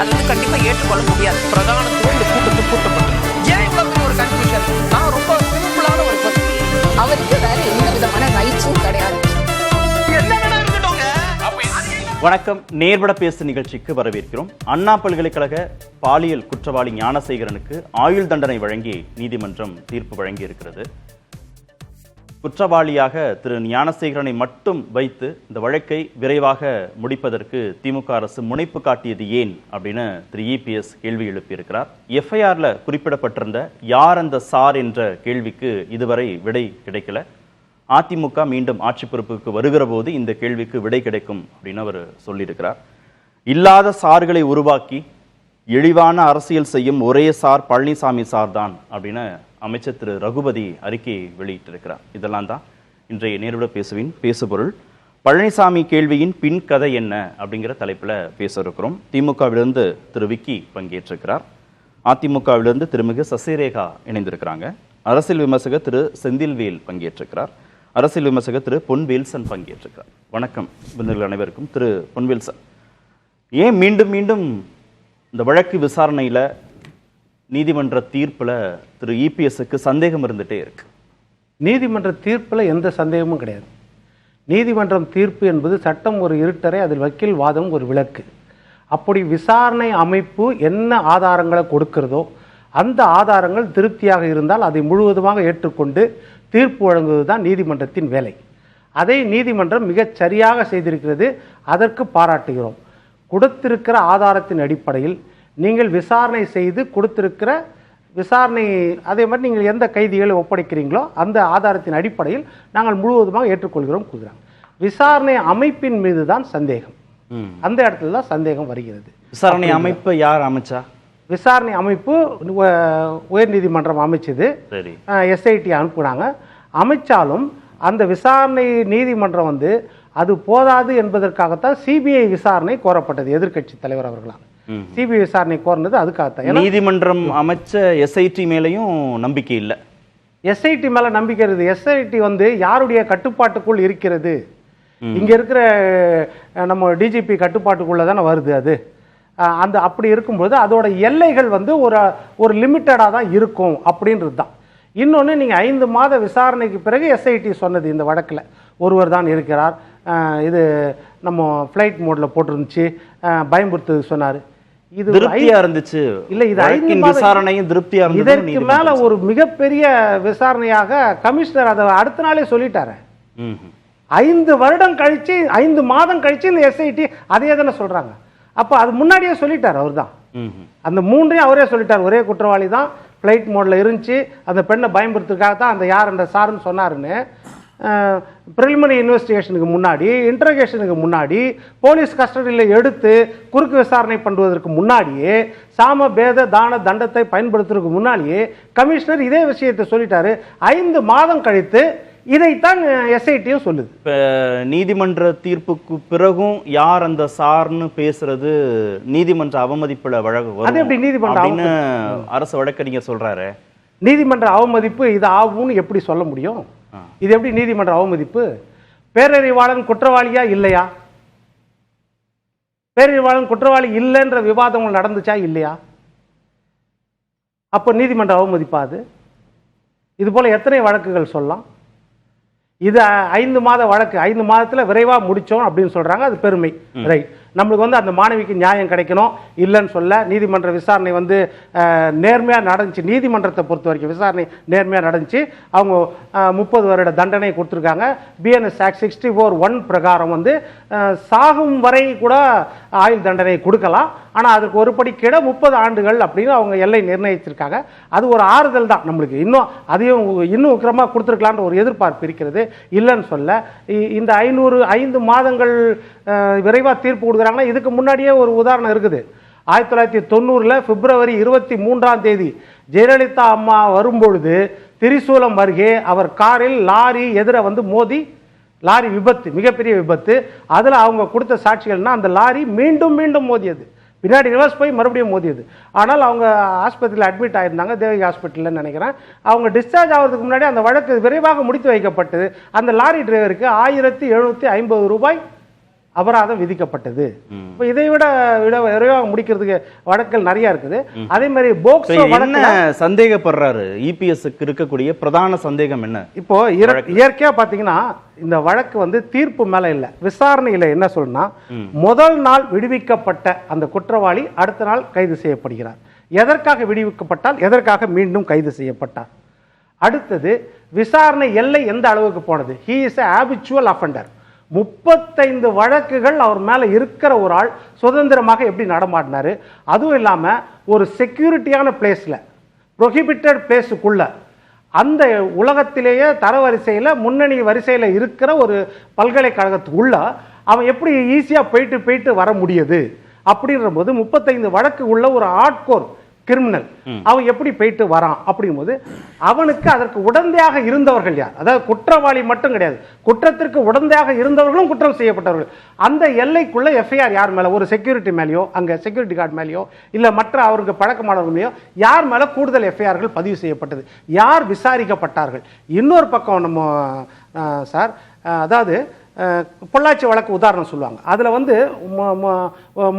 அது வந்து கண்டிப்பா ஏற்றுக்கொள்ள முடியாது. பிரதானத்துவம் இந்த கூட்டத்துக்கு கூட்டப்பட்டது. ஏன் இவ்வளவு பெரிய ஒரு கன்ஃபியூஷன்? நான் ரொம்ப சிம்பிளான ஒரு பர்சன். அவருக்கு வேற எந்த விதமான ரைட்ஸும் கிடையாது. வணக்கம். நேர்பட பேசு நிகழ்ச்சிக்கு வரவேற்கிறோம். அண்ணா பல்கலைக்கழக பாலியல் குற்றவாளி ஞானசேகரனுக்கு ஆயுள் தண்டனை வழங்கி நீதிமன்றம் தீர்ப்பு வழங்கி இருக்கிறது. குற்றவாளியாக திரு ஞானசேகரனை மட்டும் வைத்து இந்த வழக்கை விரைவாக முடிப்பதற்கு திமுக அரசு முனைப்பு காட்டியது ஏன் அப்படின்னு திரு இபிஎஸ் கேள்வி எழுப்பியிருக்கிறார். எஃப்ஐஆர்ல குறிப்பிடப்பட்டிருந்த யார் அந்த சார் என்ற கேள்விக்கு இதுவரை விடை கிடைக்கல. அதிமுக மீண்டும் ஆட்சி பொறுப்புக்கு வருகிற போது இந்த கேள்விக்கு விடை கிடைக்கும் அப்படின்னு அவர் சொல்லியிருக்கிறார். இல்லாத சார்களை உருவாக்கி இழிவான அரசியல் செய்யும் ஒரே சார் பழனிசாமி சார் தான் அப்படின்னு அமைச்சர் திரு ரகுபதி அறிக்கை வெளியிட்டிருக்கிறார். இதெல்லாம் தான் இன்றைய நேர்விட பேசுவின் பேசுபொருள். பழனிசாமி கேள்வியின் பின் கதை என்ன அப்படிங்கிற தலைப்பில் பேச இருக்கிறோம். திமுகவிலிருந்து திரு விக்கி பங்கேற்றிருக்கிறார். அதிமுகவிலிருந்து திருமிகு சசிரேகா இணைந்திருக்கிறாங்க. அரசியல் விமர்சகர் திரு செந்தில்வேல் பங்கேற்றிருக்கிறார். அரசியல் விமர்சகர் திரு பொன்வேல்சன் பங்கேற்றிருக்கிறார். வணக்கம் விருந்தினர்கள் அனைவருக்கும். திரு பொன்வேல்சன், ஏன் மீண்டும் மீண்டும் இந்த வழக்கு விசாரணையில் நீதிமன்ற தீர்ப்பில் திரு இபிஎஸ்க்கு சந்தேகம் இருந்துகிட்டே இருக்கு? நீதிமன்ற தீர்ப்பில் எந்த சந்தேகமும் கிடையாது. நீதிமன்றம் தீர்ப்பு என்பது சட்டம் ஒரு இருட்டறை, அதில் வக்கீல் வாதம் ஒரு விளக்கு. அப்படி விசாரணை அமைப்பு என்ன ஆதாரங்களை கொடுக்கிறதோ அந்த ஆதாரங்கள் திருப்தியாக இருந்தால் அதை முழுவதுமாக ஏற்றுக்கொண்டு தீர்ப்பு வழங்குவது தான் நீதிமன்றத்தின் வேலை. அதை நீதிமன்றம் மிகச் சரியாக செய்திருக்கிறது. அதற்கு பாராட்டுகிறோம். கொடுத்திருக்கிற ஆதாரத்தின் அடிப்படையில் நீங்கள் விசாரணை செய்து கொடுத்திருக்கிற விசாரணை, அதே மாதிரி நீங்கள் எந்த கைதிகளை ஒப்படைக்கிறீங்களோ அந்த ஆதாரத்தின் அடிப்படையில் நாங்கள் முழுவதுமாக ஏற்றுக்கொள்கிறோம் கூறுகிறாங்க. விசாரணை அமைப்பின் மீது தான் சந்தேகம். அந்த இடத்துல தான் சந்தேகம் வருகிறது. விசாரணை அமைப்பு யார் அமைச்சா? விசாரணை அமைப்பு உயர்நீதிமன்றம் அமைச்சது. எஸ்ஐடி அனுப்புனாங்க. அமைச்சாலும் அந்த விசாரணை நீதிமன்றம் வந்து அது போதாது என்பதற்காகத்தான் சிபிஐ விசாரணை கோரப்பட்டது எதிர்க்கட்சி தலைவர் அவர்களால். சிபிஐ விசாரணை கோர்னது அதுக்காகத்தான். நீதிமன்றம் அமைச்ச எஸ்ஐடி மேலையும் நம்பிக்கை இல்லை. எஸ்ஐடி மேல நம்பிக்கை இருக்குது. எஸ்ஐடி வந்து யாருடைய கட்டுப்பாட்டுக்குள் இருக்கிறது? இங்க இருக்கிற நம்ம டிஜிபி கட்டுப்பாட்டுக்குள்ள தானே வருது. அது அந்த அப்படி இருக்கும்போது அதோட எல்லைகள் வந்து ஒரு லிமிட்டடாக தான் இருக்கும் அப்படின்றது தான். இன்னொன்று, நீங்கள் 5 மாத விசாரணைக்கு பிறகு எஸ்ஐடி சொன்னது இந்த வழக்கில் ஒருவர் தான் இருக்கிறார், இது நம்ம ஃப்ளைட் மோடில் போட்டிருந்துச்சு, பயம்படுத்து சொன்னார். இது திருப்தியா இருந்துச்சு. இல்லை, இது 5 மாத விசாரணையும் திருப்தியா இருந்தது. இதற்கு மேலே ஒரு மிகப்பெரிய விசாரணையாக கமிஷனர் அதை அடுத்த நாளே சொல்லிட்டாரு. 5 வருடம் கழிச்சு 5 மாதம் கழிச்சு இந்த எஸ்ஐடி அதே தானே சொல்றாங்க. அப்போ அது முன்னாடியே சொல்லிட்டார் அவர் தான். அந்த 3ஐயும் அவரே சொல்லிட்டார். ஒரே குற்றவாளி தான், ஃப்ளைட் மோடில் இருந்துச்சு, அந்த பெண்ணை பயன்படுத்துறதுக்காக தான் அந்த யார் அந்த சாருன்னு சொன்னாருன்னு. ப்ரிலிமினரி இன்வெஸ்டிகேஷனுக்கு முன்னாடி, இன்ட்ரோகேஷனுக்கு முன்னாடி, போலீஸ் கஸ்டடியில் எடுத்து குறுக்கு விசாரணை பண்ணுவதற்கு முன்னாடியே, சாம பேத தான தண்டத்தை பயன்படுத்துறதுக்கு முன்னாடியே கமிஷனர் இதே விஷயத்தை சொல்லிட்டாரு. 5 மாதம் கழித்து இதைத்தான் எஸ்ஐடியும் சொல்லுது. இப்போ நீதிமன்ற தீர்ப்புக்கு பிறகும் யார் அந்த சார்னு பேசுறது நீதிமன்ற அவமதிப்புல வழக்கு. அது எப்படி நீதிமன்றம் அரசு வழக்கறிஞர் சொல்றாரு? நீதிமன்ற அவமதிப்பு இது ஆகும்னு எப்படி சொல்ல முடியும்? இது எப்படி நீதிமன்ற அவமதிப்பு? பேரறிவாளன் குற்றவாளியா இல்லையா? பேரறிவாளன் குற்றவாளி இல்லைன்ற விவாதங்கள் நடந்துச்சா இல்லையா? அப்போ நீதிமன்ற அவமதிப்பாது? இது போல எத்தனை வழக்குகள் சொல்லலாம். இது 5 மாத வழக்கு, 5 மாதத்தில் விரைவாக முடித்தோம் அப்படின்னு சொல்கிறாங்க. அது பெருமை, ரைட். நம்மளுக்கு வந்து அந்த மாணவிக்கு நியாயம் கிடைக்கணும் இல்லைன்னு சொல்ல. நீதிமன்ற விசாரணை வந்து நேர்மையாக நடந்துச்சு. நீதிமன்றத்தை பொறுத்த வரைக்கும் விசாரணை நேர்மையாக நடந்துச்சு. அவங்க 30 வருட தண்டனை கொடுத்துருக்காங்க. பிஎன்எஸ் ஆக்ட் 64(1) பிரகாரம் வந்து சாகும் வரை கூட ஆயுள் தண்டனை கொடுக்கலாம். ஆனால் அதுக்கு ஒரு படி கீழே 30 ஆண்டுகள் அப்படின்னு அவங்க எல்லை நிர்ணயிச்சிருக்காங்க. அது ஒரு ஆறுதல் தான் நம்மளுக்கு. இன்னும் அதையும் இன்னும் உக்கிரமாக கொடுத்துருக்கலான்ற ஒரு எதிர்பார்ப்பு இருக்கிறது, இல்லைன்னு சொல்ல. இந்த 5 மாதங்கள் விரைவாக தீர்ப்பு கொடுக்குறாங்கன்னா இதுக்கு முன்னாடியே ஒரு உதாரணம் இருக்குது. 1990 பிப்ரவரி 23 ஜெயலலிதா அம்மா வரும்பொழுது திரிசூலம் அருகே அவர் காரில் லாரி எதிர வந்து மோதி, லாரி விபத்து, மிகப்பெரிய விபத்து. அதில் அவங்க கொடுத்த சாட்சிகள்னா அந்த லாரி மீண்டும் மீண்டும் மோதியது, பின்னாடி ரிவர்ஸ் போய் மறுபடியும் மோதியது. ஆனால் அவங்க ஆஸ்பத்திரியில் அட்மிட் ஆயிருந்தாங்க, தேவகி ஹாஸ்பிட்டலில் நினைக்கிறேன். அவங்க டிஸ்சார்ஜ் ஆகிறதுக்கு முன்னாடி அந்த வழக்கு விரைவாக முடித்து வைக்கப்பட்டது. அந்த லாரி டிரைவருக்கு 1750 ரூபாய் அபராதம் விதிக்கப்பட்டது. இப்போ இதை விட விரைவாக முடிக்கிறதுக்கு வழக்குகள் நிறைய இருக்குது. அதே மாதிரி போக்சோ என்ன சந்தேகப்படுறாரு இபிஎஸ்க்கு இருக்கக்கூடிய பிரதான சந்தேகம் என்ன? இப்போ இயற்கையா பாத்தீங்கன்னா இந்த வழக்கு வந்து தீர்ப்பு மேல இல்ல, விசாரணையில என்ன சொல்லுன்னா, முதல் நாள் விடுவிக்கப்பட்ட அந்த குற்றவாளி அடுத்த நாள் கைது செய்யப்படுகிறார். எதற்காக விடுவிக்கப்பட்டால், எதற்காக மீண்டும் கைது செய்யப்பட்டார்? அடுத்தது விசாரணை எல்லை எந்த அளவுக்கு போனது? He is a habitual offender. 35 வழக்குகள் அவர் மேல இருக்கிற ஒரு ஆள் சுதந்திரமாக எப்படி நடமாடினாரு? அதுவும் இல்லாம ஒரு செக்யூரிட்டியான பிளேஸ்ல, ப்ரொஹிபிட்டட் பிளேஸுக்குள்ள, அந்த உலகத்திலேயே தரவரிசையில் முன்னணி வரிசையில் இருக்கிற ஒரு பல்கலைக்கழகத்துக்குள்ள அவன் எப்படி ஈஸியா போயிட்டு வர முடியுது? அப்படின்ற போது 35 வழக்கு உள்ள ஒரு ஹார்ட்கோர் கிரிமினல் அவன் எப்படி போயிட்டு வரான்? அப்படிங்கும்போது அவனுக்கு அதற்கு உடந்தையாக இருந்தவர்கள் யார்? அதாவது குற்றவாளி மட்டும் கிடையாது, குற்றத்திற்கு உடந்தையாக இருந்தவர்களும் குற்றம் செய்யப்பட்டவர்கள். அந்த எல்லைக்குள்ள எஃப்ஐஆர் யார் மேல? ஒரு செக்யூரிட்டி மேலேயோ, அங்க செக்யூரிட்டி கார்டு மேலேயோ, இல்ல மற்ற அவருக்கு பழக்கமானவர்களையோ யார் மேல கூடுதல் எஃப்ஐஆர்கள் பதிவு செய்யப்பட்டது? யார் விசாரிக்கப்பட்டார்கள்? இன்னொரு பக்கம் நம்ம சார், அதாவது பொள்ளாச்சி வழக்கு உதாரணம் சொல்லுவாங்க. அதில் வந்து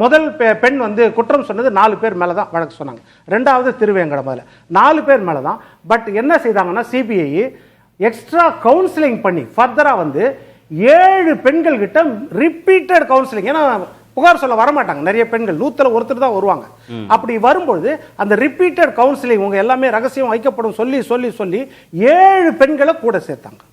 முதல் பெண் வந்து குற்றம் சொன்னது 4 பேர் மேலே தான் வழக்கு சொன்னாங்க. ரெண்டாவது திருவேங்கடம், அதில் 4 பேர் மேலே தான். பட் என்ன செய்தாங்கன்னா சிபிஐ எக்ஸ்ட்ரா கவுன்சிலிங் பண்ணி ஃபர்தராக வந்து 7 பெண்கள் கிட்ட ரிப்பீட்டட் கவுன்சிலிங், ஏன்னா புகார் சொல்ல வரமாட்டாங்க நிறைய பெண்கள், 100ல் ஒருத்தர் தான் வருவாங்க. அப்படி வரும்பொழுது அந்த ரிப்பீட்டட் கவுன்சிலிங் உங்க எல்லாமே ரகசியம் வைக்கப்படும் சொல்லி சொல்லி சொல்லி 7 பெண்களை கூட சேர்த்தாங்க.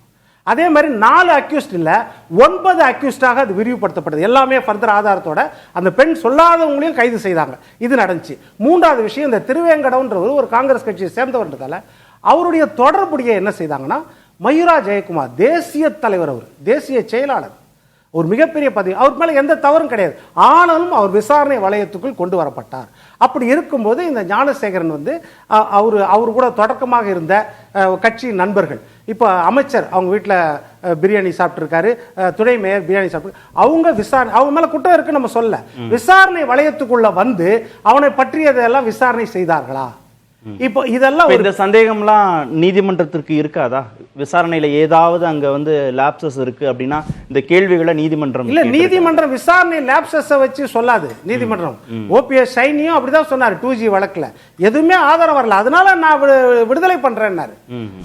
அதே மாதிரி 4 அக்யூஸ்ட் இல்ல 9 அக்யூஸ்டாக அது விரிவுபடுத்தப்பட்டது. எல்லாமே ஃபர்தர் ஆதாரத்தோட அந்த பெண் சொல்லாதவங்களையும் கைது செய்தாங்க. இது நடந்துச்சு. மூன்றாவது விஷயம், இந்த திருவேங்கடம்ன்றவர் ஒரு காங்கிரஸ் கட்சியை சேர்ந்தவர்ன்றதால அவருடைய தொடர்புடைய என்ன செய்தாங்கன்னா, மயூரா ஜெயக்குமார் தேசிய தலைவர், அவர் தேசிய செயலாளர், ஒரு மிகப்பெரிய பதவி, அவர் மேல எந்த தவறும் கிடையாது. ஆனாலும் அவர் விசாரணை வளையத்துக்குள் கொண்டு வரப்பட்டார். அப்படி இருக்கும்போது இந்த ஞானசேகரன் வந்து அவரு கூட தொடக்கமாக இருந்த கட்சி நண்பர்கள், இப்போ அமைச்சர் அவங்க வீட்டில் பிரியாணி சாப்பிட்டுருக்காரு, துணை மேயர் பிரியாணி சாப்பிட்டு, அவங்க விசாரணை, அவங்க மேல குற்றம் இருக்கு நம்ம சொல்ல, விசாரணை வளையத்துக்குள்ள வந்து அவனை பற்றியதெல்லாம் விசாரணை செய்தார்களா? இப்போ இதெல்லாம் இந்த சந்தேகம்லாம் நீதிமன்றத்திற்கு இருக்காதா? விசாரணையில ஏதாவது அங்க வந்து லாப்சஸ் இருக்கு அப்படின்னா இந்த கேள்விகளை நீதிமன்றம் இல்ல, நீதிமன்றம் விசாரணை லாப்சஸை வச்சு சொல்லாது. நீதிமன்றம் ஓபிஎஸ் சைனியும் அப்படிதான் சொன்னாரு 2G வழக்குல எதுவுமே ஆதாரம் வரல, அதனால நான் விடுதலை பண்றேன்னாரு.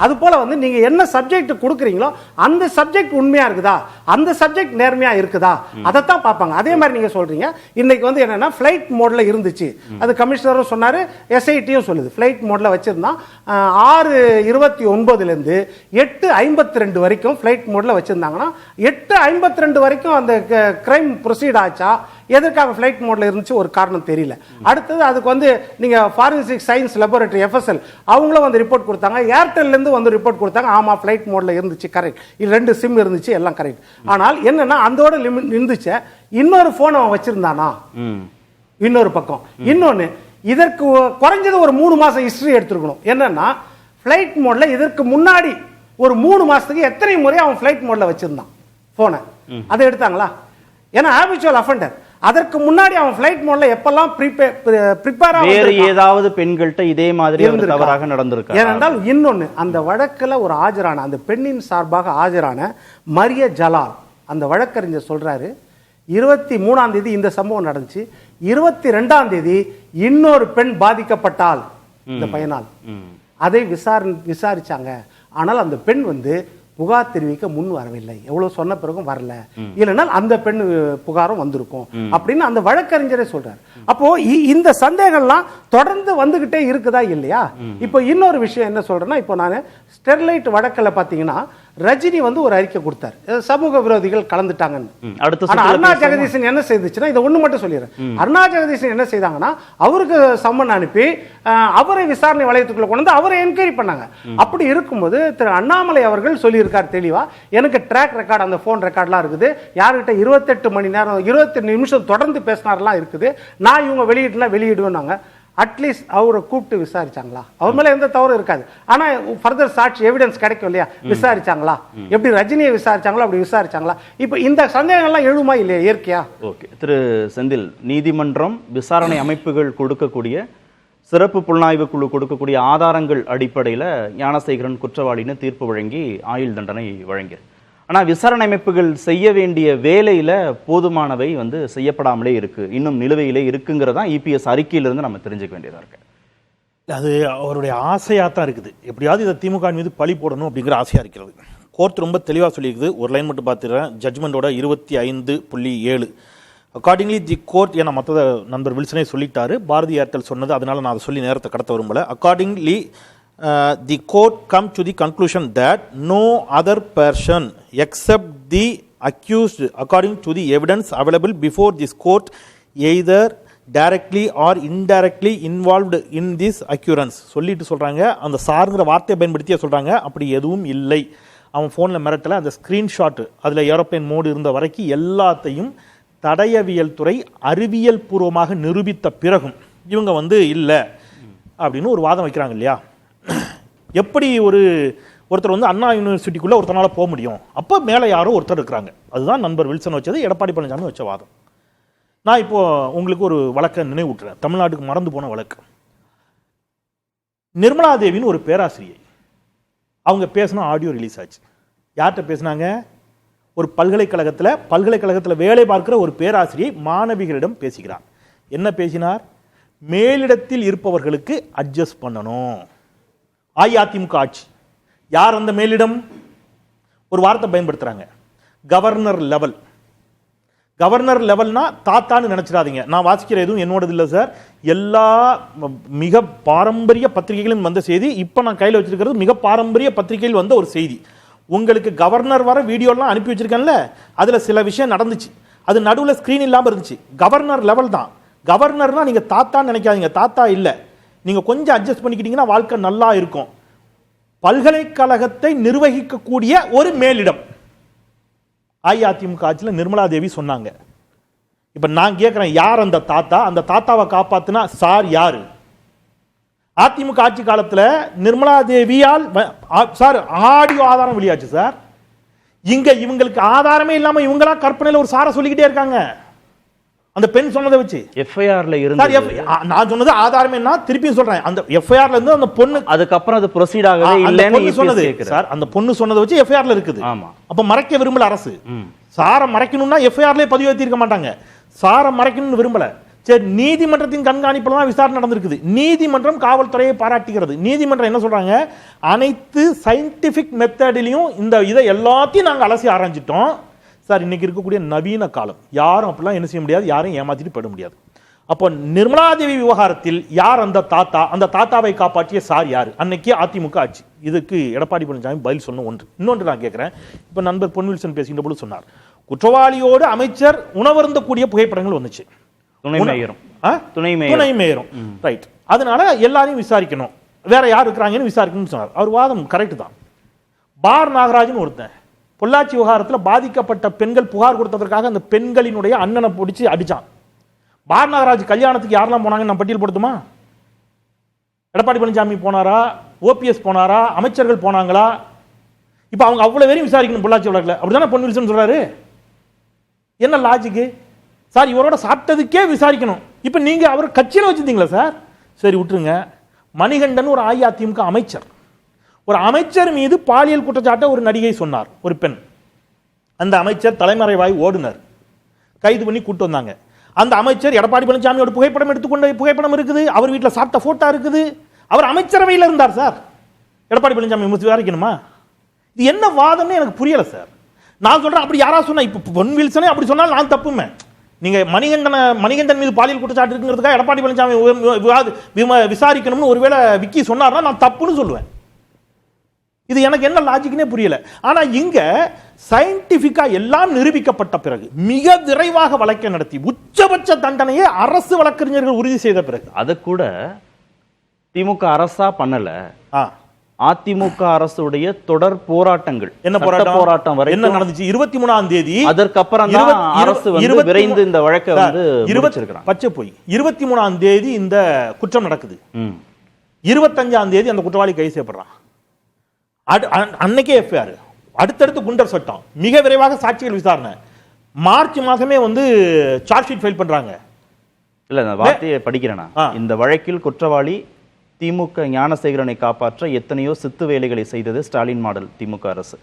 அது போல வந்து நீங்க என்ன சப்ஜெக்ட் கொடுக்குறீங்களோ அந்த சப்ஜெக்ட் உண்மையா இருக்குதா, அந்த சப்ஜெக்ட் நேர்மையா இருக்குதா, அதைத்தான் பார்ப்பாங்க. அதே மாதிரி நீங்க சொல்றீங்க இன்னைக்கு வந்து என்னன்னா ஃபிளைட் மோட்ல இருந்துச்சு, அது கமிஷனரும் சொன்னாரு, எஸ்ஐடியும் சொல்லுது ஃபிளைட் மோட்ல வச்சிருந்தா 6:29 இருந்து 8:52 வரைக்கும் ஃபிளைட் மோட்ல வச்சிருந்தாங்கன்னா 8:52 வரைக்கும் அந்த கிரைம் ப்ரொசீட் ஆச்சா? எதற்காக ஃபிளைட் மோட்ல இருந்துச்சு? ஒரு காரணம் தெரியல. அடுத்தது அதுக்கு வந்து நீங்க ஃபாரன்சிக் சயின்ஸ் லெபார்டரி FSL அவங்களும் வந்து ரிப்போர்ட் கொடுத்தாங்க, ஏர்டெல்ல இருந்து வந்து ரிப்போர்ட் கொடுத்தாங்க, ஆமா ஃபிளைட் மோட்ல இருந்துச்சு, கரெக்ட், இது 2 சிம் இருந்துச்சு, எல்லாம் கரெக்ட். ஆனால் என்னன்னா அதோட லிமிட் இருந்துச்சு, இன்னொரு போன் அவன் வச்சிருந்தானா? இன்னொரு பக்கம் இன்னொன்னு, இதற்கு குறைஞ்சது ஒரு 3 மாசம் ஹிஸ்டரி எடுத்துக்கணும். என்னன்னா ஃபிளைட் மோட்ல இதற்கு முன்னாடி ஒரு 3 மாசத்துக்கு எத்தனை முறை அவன் ஃபிளைட் மோட்ல வச்சிருந்தான் போனை, அதை எடுத்தாங்களா? ஏன்னா ஹாபிச்சுவல் அஃபெண்டர். அதற்கு முன்னாடி அவன் ஃபிளைட் மோட்ல எப்பெல்லாம் ப்ரிப்பேர் வேற ஏதாவது பெண்கள்ட்ட இதே மாதிரி தவறாக நடந்திருக்கு. ஏனென்றால் இன்னொன்னு, அந்த வழக்குல ஒரு ஆஜரான, அந்த பெண்ணின் சார்பாக ஆஜரான மரிய ஜலால், அந்த வழக்கறிஞர் சொல்றாரு 23ஆம் தேதி இந்த சம்பவம் நடந்துச்சு, 22ஆம் தேதி இன்னொரு பெண் பாதிக்கப்பட்டால் இந்த பையனால், அதை விசாரிச்சாங்க. ஆனால் அந்த பெண் வந்து புகார் தெரிவிக்க முன் வரவில்லை, எவ்வளவு சொன்ன பிறகும் வரல, இல்லைன்னா அந்த பெண் புகாரும் வந்திருக்கும் அப்படின்னு அந்த வழக்கறிஞரே சொல்றாரு. அப்போ இந்த சந்தேகம்லாம் தொடர்ந்து வந்துகிட்டே இருக்குதா இல்லையா? இப்போ இன்னொரு விஷயம் என்ன சொல்றேன்னா, இப்போ நான் ஸ்டெர்லைட் வழக்கில் பார்த்தீங்கன்னா ரஜினி வந்து ஒரு அறிக்கை கொடுத்தாரு, சமூக விரோதிகள் கலந்துட்டாங்கன்னு. ஆனா அருணா ஜெகதீசன் என்ன செய்துச்சுன்னா, இதை ஒண்ணு மட்டும் சொல்லிடுறேன், அருணா ஜெகதீசன் என்ன செய்தாங்கன்னா அவருக்கு சம்மன் அனுப்பி அவரை விசாரணை வளையத்துக்குள்ள கொண்டு வந்து அவரை என்கொயரி பண்ணாங்க. அப்படி இருக்கும்போது திரு அண்ணாமலை அவர்கள் சொல்லியிருக்கார் தெளிவா, எனக்கு ட்ராக் ரெக்கார்டு, அந்த போன் ரெக்கார்ட்லாம் இருக்குது, யாருக்கிட்ட 28 மணி நேரம் 28 நிமிஷம் தொடர்ந்து பேசினார்லாம் இருக்குது, நான் இவங்க வெளியிட்டுலாம் வெளியிடுவேன்னாங்க. அட்லீஸ்ட் அவரை கூப்பிட்டு விசாரிச்சாங்களா? அவர் மேல எந்த தவறும் இருக்காது, ஆனா ஃபர்தர் சாட்சி எவிடன்ஸ் கிடைக்கும் இல்லையா? விசாரிச்சாங்களா? எப்படி ரஜினியை விசாரிச்சாங்களோ அப்படி விசாரிச்சாங்களா? இப்ப இந்த சந்தேகங்கள்லாம் எழுமா இல்லையா இயற்கையா? ஓகே திரு செந்தில், நீதிமன்றம் விசாரணை அமைப்புகள் கொடுக்கக்கூடிய சிறப்பு புலனாய்வு குழு கொடுக்கக்கூடிய ஆதாரங்கள் அடிப்படையில் ஞானசேகரன் குற்றவாளின்னு தீர்ப்பு வழங்கி ஆயுள் தண்டனை வழங்கியது. ஆனா விசாரணை அமைப்புகள் செய்ய வேண்டிய வேலையில போதுமானவை வந்து செய்யப்படாமலே இருக்கு, இன்னும் நிலுவையிலே இருக்குங்கிறதா இபிஎஸ் அறிக்கையிலிருந்து நம்ம தெரிஞ்சுக்க வேண்டியதா இருக்கு. அது அவருடைய ஆசையாக தான் இருக்குது. எப்படியாவது இதை திமுக மீது பழி போடணும் அப்படிங்கிற ஆசையாக இருக்கிறது. கோர்ட் ரொம்ப தெளிவாக சொல்லியிருக்குது. ஒரு லைன் மட்டும் பார்த்துக்கிறேன். ஜட்ஜ்மெண்ட்டோட 25.7 அக்கார்டிங்லி தி கோர்ட், ஏன்னா மற்ற நண்பர் வில்சனே சொல்லிட்டாரு, பாரதி ஏர்டெல் சொன்னது, அதனால நான் அதை சொல்லி நேரத்தை கடத்த விரும்பல. Accordingly the court come to the conclusion that no other person except the accused according to the evidence available before this court either directly or indirectly involved in this occurrence சொல்லிட்டு சொல்கிறாங்க. அந்த சார்ங்கிற வார்த்தையை பயன்படுத்தியே சொல்கிறாங்க, அப்படி எதுவும் இல்லை. அவன் ஃபோனில் மிரட்டல, அந்த ஸ்க்ரீன்ஷாட்டு அதில் ஏரோப்ளேன் மோடு இருந்த வரைக்கும் எல்லாத்தையும் தடயவியல் துறை அறிவியல் பூர்வமாக நிரூபித்த பிறகும் இவங்க வந்து இல்லை அப்படின்னு ஒரு வாதம் வைக்கிறாங்க இல்லையா. எப்படி ஒருத்தர் வந்து அண்ணா யூனிவர்சிட்டிக்குள்ளே ஒருத்தனால போக முடியும்? அப்போ மேலே யாரோ ஒருத்தர் இருக்கிறாங்க. அதுதான் நண்பர் வில்சன் வச்சது, எடப்பாடி பழனிசாமி வச்ச வாதம். நான் இப்போ உங்களுக்கு ஒரு வழக்கை நினைவூட்டுறேன், தமிழ்நாட்டுக்கு மறந்து போன வழக்கு. நிர்மலா தேவின்னு ஒரு பேராசிரியை, அவங்க பேசின ஆடியோ ரிலீஸ் ஆச்சு. யார்கிட்ட பேசினாங்க? ஒரு பல்கலைக்கழகத்தில் வேலை பார்க்கிற ஒரு பேராசிரியை மாணவிகளிடம் பேசுகிறார். என்ன பேசினார்? மேலிடத்தில் இருப்பவர்களுக்கு அட்ஜஸ்ட் பண்ணணும். அஇஅதிமுக ஆட்சி. யார் அந்த மேலிடம்? ஒரு வார்த்தை பயன்படுத்துறாங்க, கவர்னர் லெவல். கவர்னர் லெவல்னா தாத்தான்னு நினைச்சிடாதீங்க. நான் வாசிக்கிற எதுவும் என்னோடது இல்லை சார். எல்லா மிக பாரம்பரிய பத்திரிகைகளும் வந்த செய்தி, இப்போ நான் கையில் வச்சிருக்கிறது மிக பாரம்பரிய பத்திரிகையில் வந்த ஒரு செய்தி. உங்களுக்கு கவர்னர் வர வீடியோலாம் அனுப்பி வச்சிருக்கேன்ல, அதில் சில விஷயம் நடந்துச்சு, அது நடுவில் ஸ்க்ரீன் இல்லாமல் இருந்துச்சு. கவர்னர் லெவல் தான். கவர்னர்னா நீங்கள் தாத்தான்னு நினைக்காதீங்க, தாத்தா இல்லை. நீங்கள் கொஞ்சம் அட்ஜஸ்ட் பண்ணிக்கிட்டீங்கன்னா வாழ்க்கை நல்லா இருக்கும். பல்கலைக்கழகத்தை நிர்வகிக்கக்கூடிய ஒரு மேலிடம். அஇஅதிமுக ஆட்சியில் நிர்மலா தேவி சொன்னாங்க. இப்போ நான் கேட்குறேன், யார் அந்த தாத்தா? அந்த தாத்தாவை காப்பாத்துனா சார் யாரு? அதிமுக ஆட்சி காலத்தில் நிர்மலா தேவியால் சார் ஆடியோ ஆதாரம் வெளியாச்சு சார். இங்க இவங்களுக்கு ஆதாரமே இல்லாம இவங்களா கற்பனையில் ஒரு சாரை சொல்லிக்கிட்டே இருக்காங்க. அந்த பெண் சொன்னதை வச்சு எஃப்ஐஆர்ல இருந்து நான் சொன்னது ஆதாரமே என்ன, திருப்பியும் சொல்றேன், அந்த எஃப்ஐஆர்ல இருந்து அந்த பொண்ணு அதுக்கப்புறம் அது ப்ரொசீட் ஆகவே இல்லைன்னு சொன்னது சார். அந்த பொண்ணு சொன்னதை வச்சு எஃப்ஐஆர்ல இருக்குது. ஆமா. அப்ப மறைக்க விரும்பல அரசு. சாரை மறைக்கணும்னா எஃப்ஐஆர்லயே பதிவு ஏற்றிருக்க மாட்டாங்க. சாரை மறைக்கணும்னு விரும்பல. சரி, நீதிமன்றத்தின் கண்காணிப்புல தான் விசாரணை நடந்திருக்குது. நீதிமன்றம் காவல்துறையை பாராட்டுகிறது. நீதிமன்றம் என்ன சொல்றாங்க? அனைத்து சயின்டிபிக் மெத்தடிலையும் இந்த இதை எல்லாத்தையும் நாங்கள் அலசி ஆராய்ஞ்சிட்டோம் சார். இன்னைக்கு இருக்கக்கூடிய நவீன காலம், யாரும் அப்படிலாம் என்ன செய்ய முடியாது, யாரையும் ஏமாத்திட்டு போயிட முடியாது. அப்போ நிர்மலாதேவி விவகாரத்தில் யார் அந்த தாத்தா? அந்த தாத்தாவை காப்பாற்றிய சார் யார்? அன்னைக்கு அதிமுக ஆட்சி. இதுக்கு எடப்பாடி பழனிசாமி பதில் சொன்ன ஒன்று. இன்னொன்று நான் கேட்கிறேன், இப்போ நண்பர் பொன்வில்சன் பேசுகின்ற பொழுது சொன்னார், குற்றவாளியோடு அமைச்சர் உணவருந்தக்கூடிய புகைப்படங்கள் வந்துச்சு. துணை மேயரும் ரைட். அதனால எல்லாரையும் விசாரிக்கணும், வேற யார் இருக்கிறாங்கன்னு விசாரிக்கணும்னு சொன்னார். அவர் வாதம் கரெக்ட் தான். பார் நாகராஜன் ஒருத்தன் பொள்ளாச்சி விவகாரத்தில் பாதிக்கப்பட்ட பெண்கள் புகார் கொடுத்ததற்காக அந்த பெண்களினுடைய அண்ணனை பிடிச்சி அடிச்சான். பார் நாகராஜ் கல்யாணத்துக்கு யாரெல்லாம் போனாங்கன்னு நான் பட்டியல் படுத்துமா? எடப்பாடி பழனிசாமி போனாரா? ஓபிஎஸ் போனாரா? அமைச்சர்கள் போனாங்களா? இப்போ அவங்க அவ்வளவு பேரையும் விசாரிக்கணும் பொள்ளாச்சி வழக்கில். அப்படிதானே பொன்வில்சன் சொல்றாரு. என்ன லாஜிக்கு சார்? இவரோட சாப்பிட்டதுக்கே விசாரிக்கணும். இப்போ நீங்க அவர் கட்சியில் வச்சிருந்தீங்களா சார்? சரி விட்டுருங்க. மணிகண்டன் ஒரு அஇஅதிமுக அமைச்சர், ஒரு அமைச்சர் மீது பாலியல் குற்றச்சாட்டை ஒரு நடிகை சொன்னார், ஒரு பெண். அந்த அமைச்சர் தலைமறைவாய் ஓடுனர், கைது பண்ணி கூட்டு வந்தாங்க. அந்த அமைச்சர் எடப்பாடி பழனிசாமியோட புகைப்படம் எடுத்துக்கொண்ட புகைப்படம் இருக்குது, அவர் வீட்டில் சாப்பிட்ட போட்டோ இருக்குது. அவர் அமைச்சரவையில் இருந்தார் சார். எடப்பாடி பழனிசாமி விசாரிக்கணுமா? இது என்ன வாதம்னு எனக்கு புரியல சார். நான் சொல்றேன், அப்படி யாராவது சொன்னா, இப்போ பொன்வில்சனே அப்படி சொன்னால் நான் தப்புமே. நீங்க மணிகண்டன் மீது பாலியல் குற்றச்சாட்டு இருக்குங்கிறதுக்காக எடப்பாடி பழனிசாமி விசாரிக்கணும்னு ஒருவேளை விக்கி சொன்னார்னா நான் தப்புன்னு சொல்லுவேன். இது எனக்கு என்ன லாஜிக்னே புரியல. ஆனா இங்க சயின்டிபிக்கா எல்லாம் நிரூபிக்கப்பட்ட பிறகு மிக விரைவாக வழக்கை நடத்தி உச்சபட்ச தண்டனையை அரசு வழக்கறிஞர்கள் உறுதி செய்த பிறகு, அது கூட திமுக அரசா பண்ணல, அதிமுக அரசுடைய தொடர் போராட்டங்கள். என்ன போராட்டம் வரை என்ன நடந்துச்சு? 23ஆம் தேதி, அதற்கப்புறம் அரசு விரைந்து இந்த வழக்கை வந்து பச்சை போய் 23ஆம் தேதி இந்த குற்றம் நடக்குது. 25ஆம் தேதி அந்த குற்றவாளி கைது செய்யப்படுறான். அன்னைக்கே எஃப்ஐஆர், அடுத்தடுத்து குண்டர் சட்டம், மிக விரைவாக சாட்சிகள் விசாரணை. மார்ச் மாசமே வந்து சார்ஜ் ஷீட் ஃபைல் பண்றாங்க. இல்ல நான் வார்த்தையை படிக்கிறேனா, இந்த வழக்கில் குற்றவாளி திமுக ஞானசேகரனை காப்பாற்ற எத்தனையோ சித்து வேலைகளை செய்தது ஸ்டாலின் மாடல் திமுக அரசு.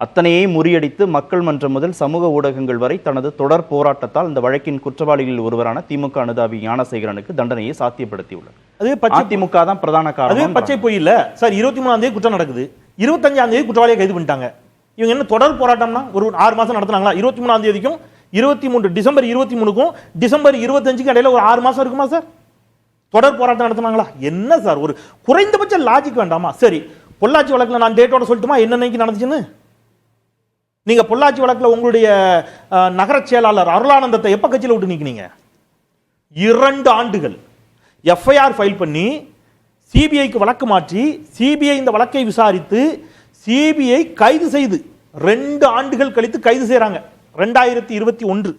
அத்தனையை முறியடித்து மக்கள் மன்றம் முதல் சமூக ஊடகங்கள் வரை தனது தொடர் போராட்டத்தால் இந்த வழக்கின் குற்றவாளிகளில் ஒருவரான திமுக அனுதாபி ஞானசேகரனுக்கு தண்டனையை சாத்தியப்படுத்தியுள்ளது. அதிமுக தான் பிரதான காரணம். பச்சை பொய் இல்ல சார். 23ஆம் தேதி குற்றம் நடக்குது, 25ஆம் தேதி குற்றவாளியை கைது பண்ணிட்டாங்க. இவங்க என்ன தொடர் போராட்டம்னா ஒரு 6 மாசம் நடத்துனாங்களா? 23ஆம் தேதிக்கும் 23 டிசம்பர் 23க்கும் டிசம்பர் 25க்கும் இடையில ஒரு 6 மாசம் இருக்குமா சார்? தொடர் போராட்டம் நடத்துனாங்களா? என்ன சார், ஒரு குறைந்தபட்ச லாஜிக் வேண்டாமா? சரி, பொள்ளாச்சி வழக்குல நான் டேட்டோட சொல்லட்டுமா என்னன்னைக்கு நடந்துச்சுன்னு? நீங்க பொள்ளாச்சி வழக்குல உங்களுடைய நகர செயலாளர் அருளானந்தத்தை எப்ப கட்சியில விட்டு நீக்கினீங்க? 2 ஆண்டுகள் எஃப்ஐஆர் ஃபைல் பண்ணி சிபிஐக்கு வழக்கு மாற்றி சிபிஐ இந்த வழக்கை விசாரித்து சிபிஐ கைது செய்து 2 ஆண்டுகள் கழித்து கைது செய்யறாங்க. 2021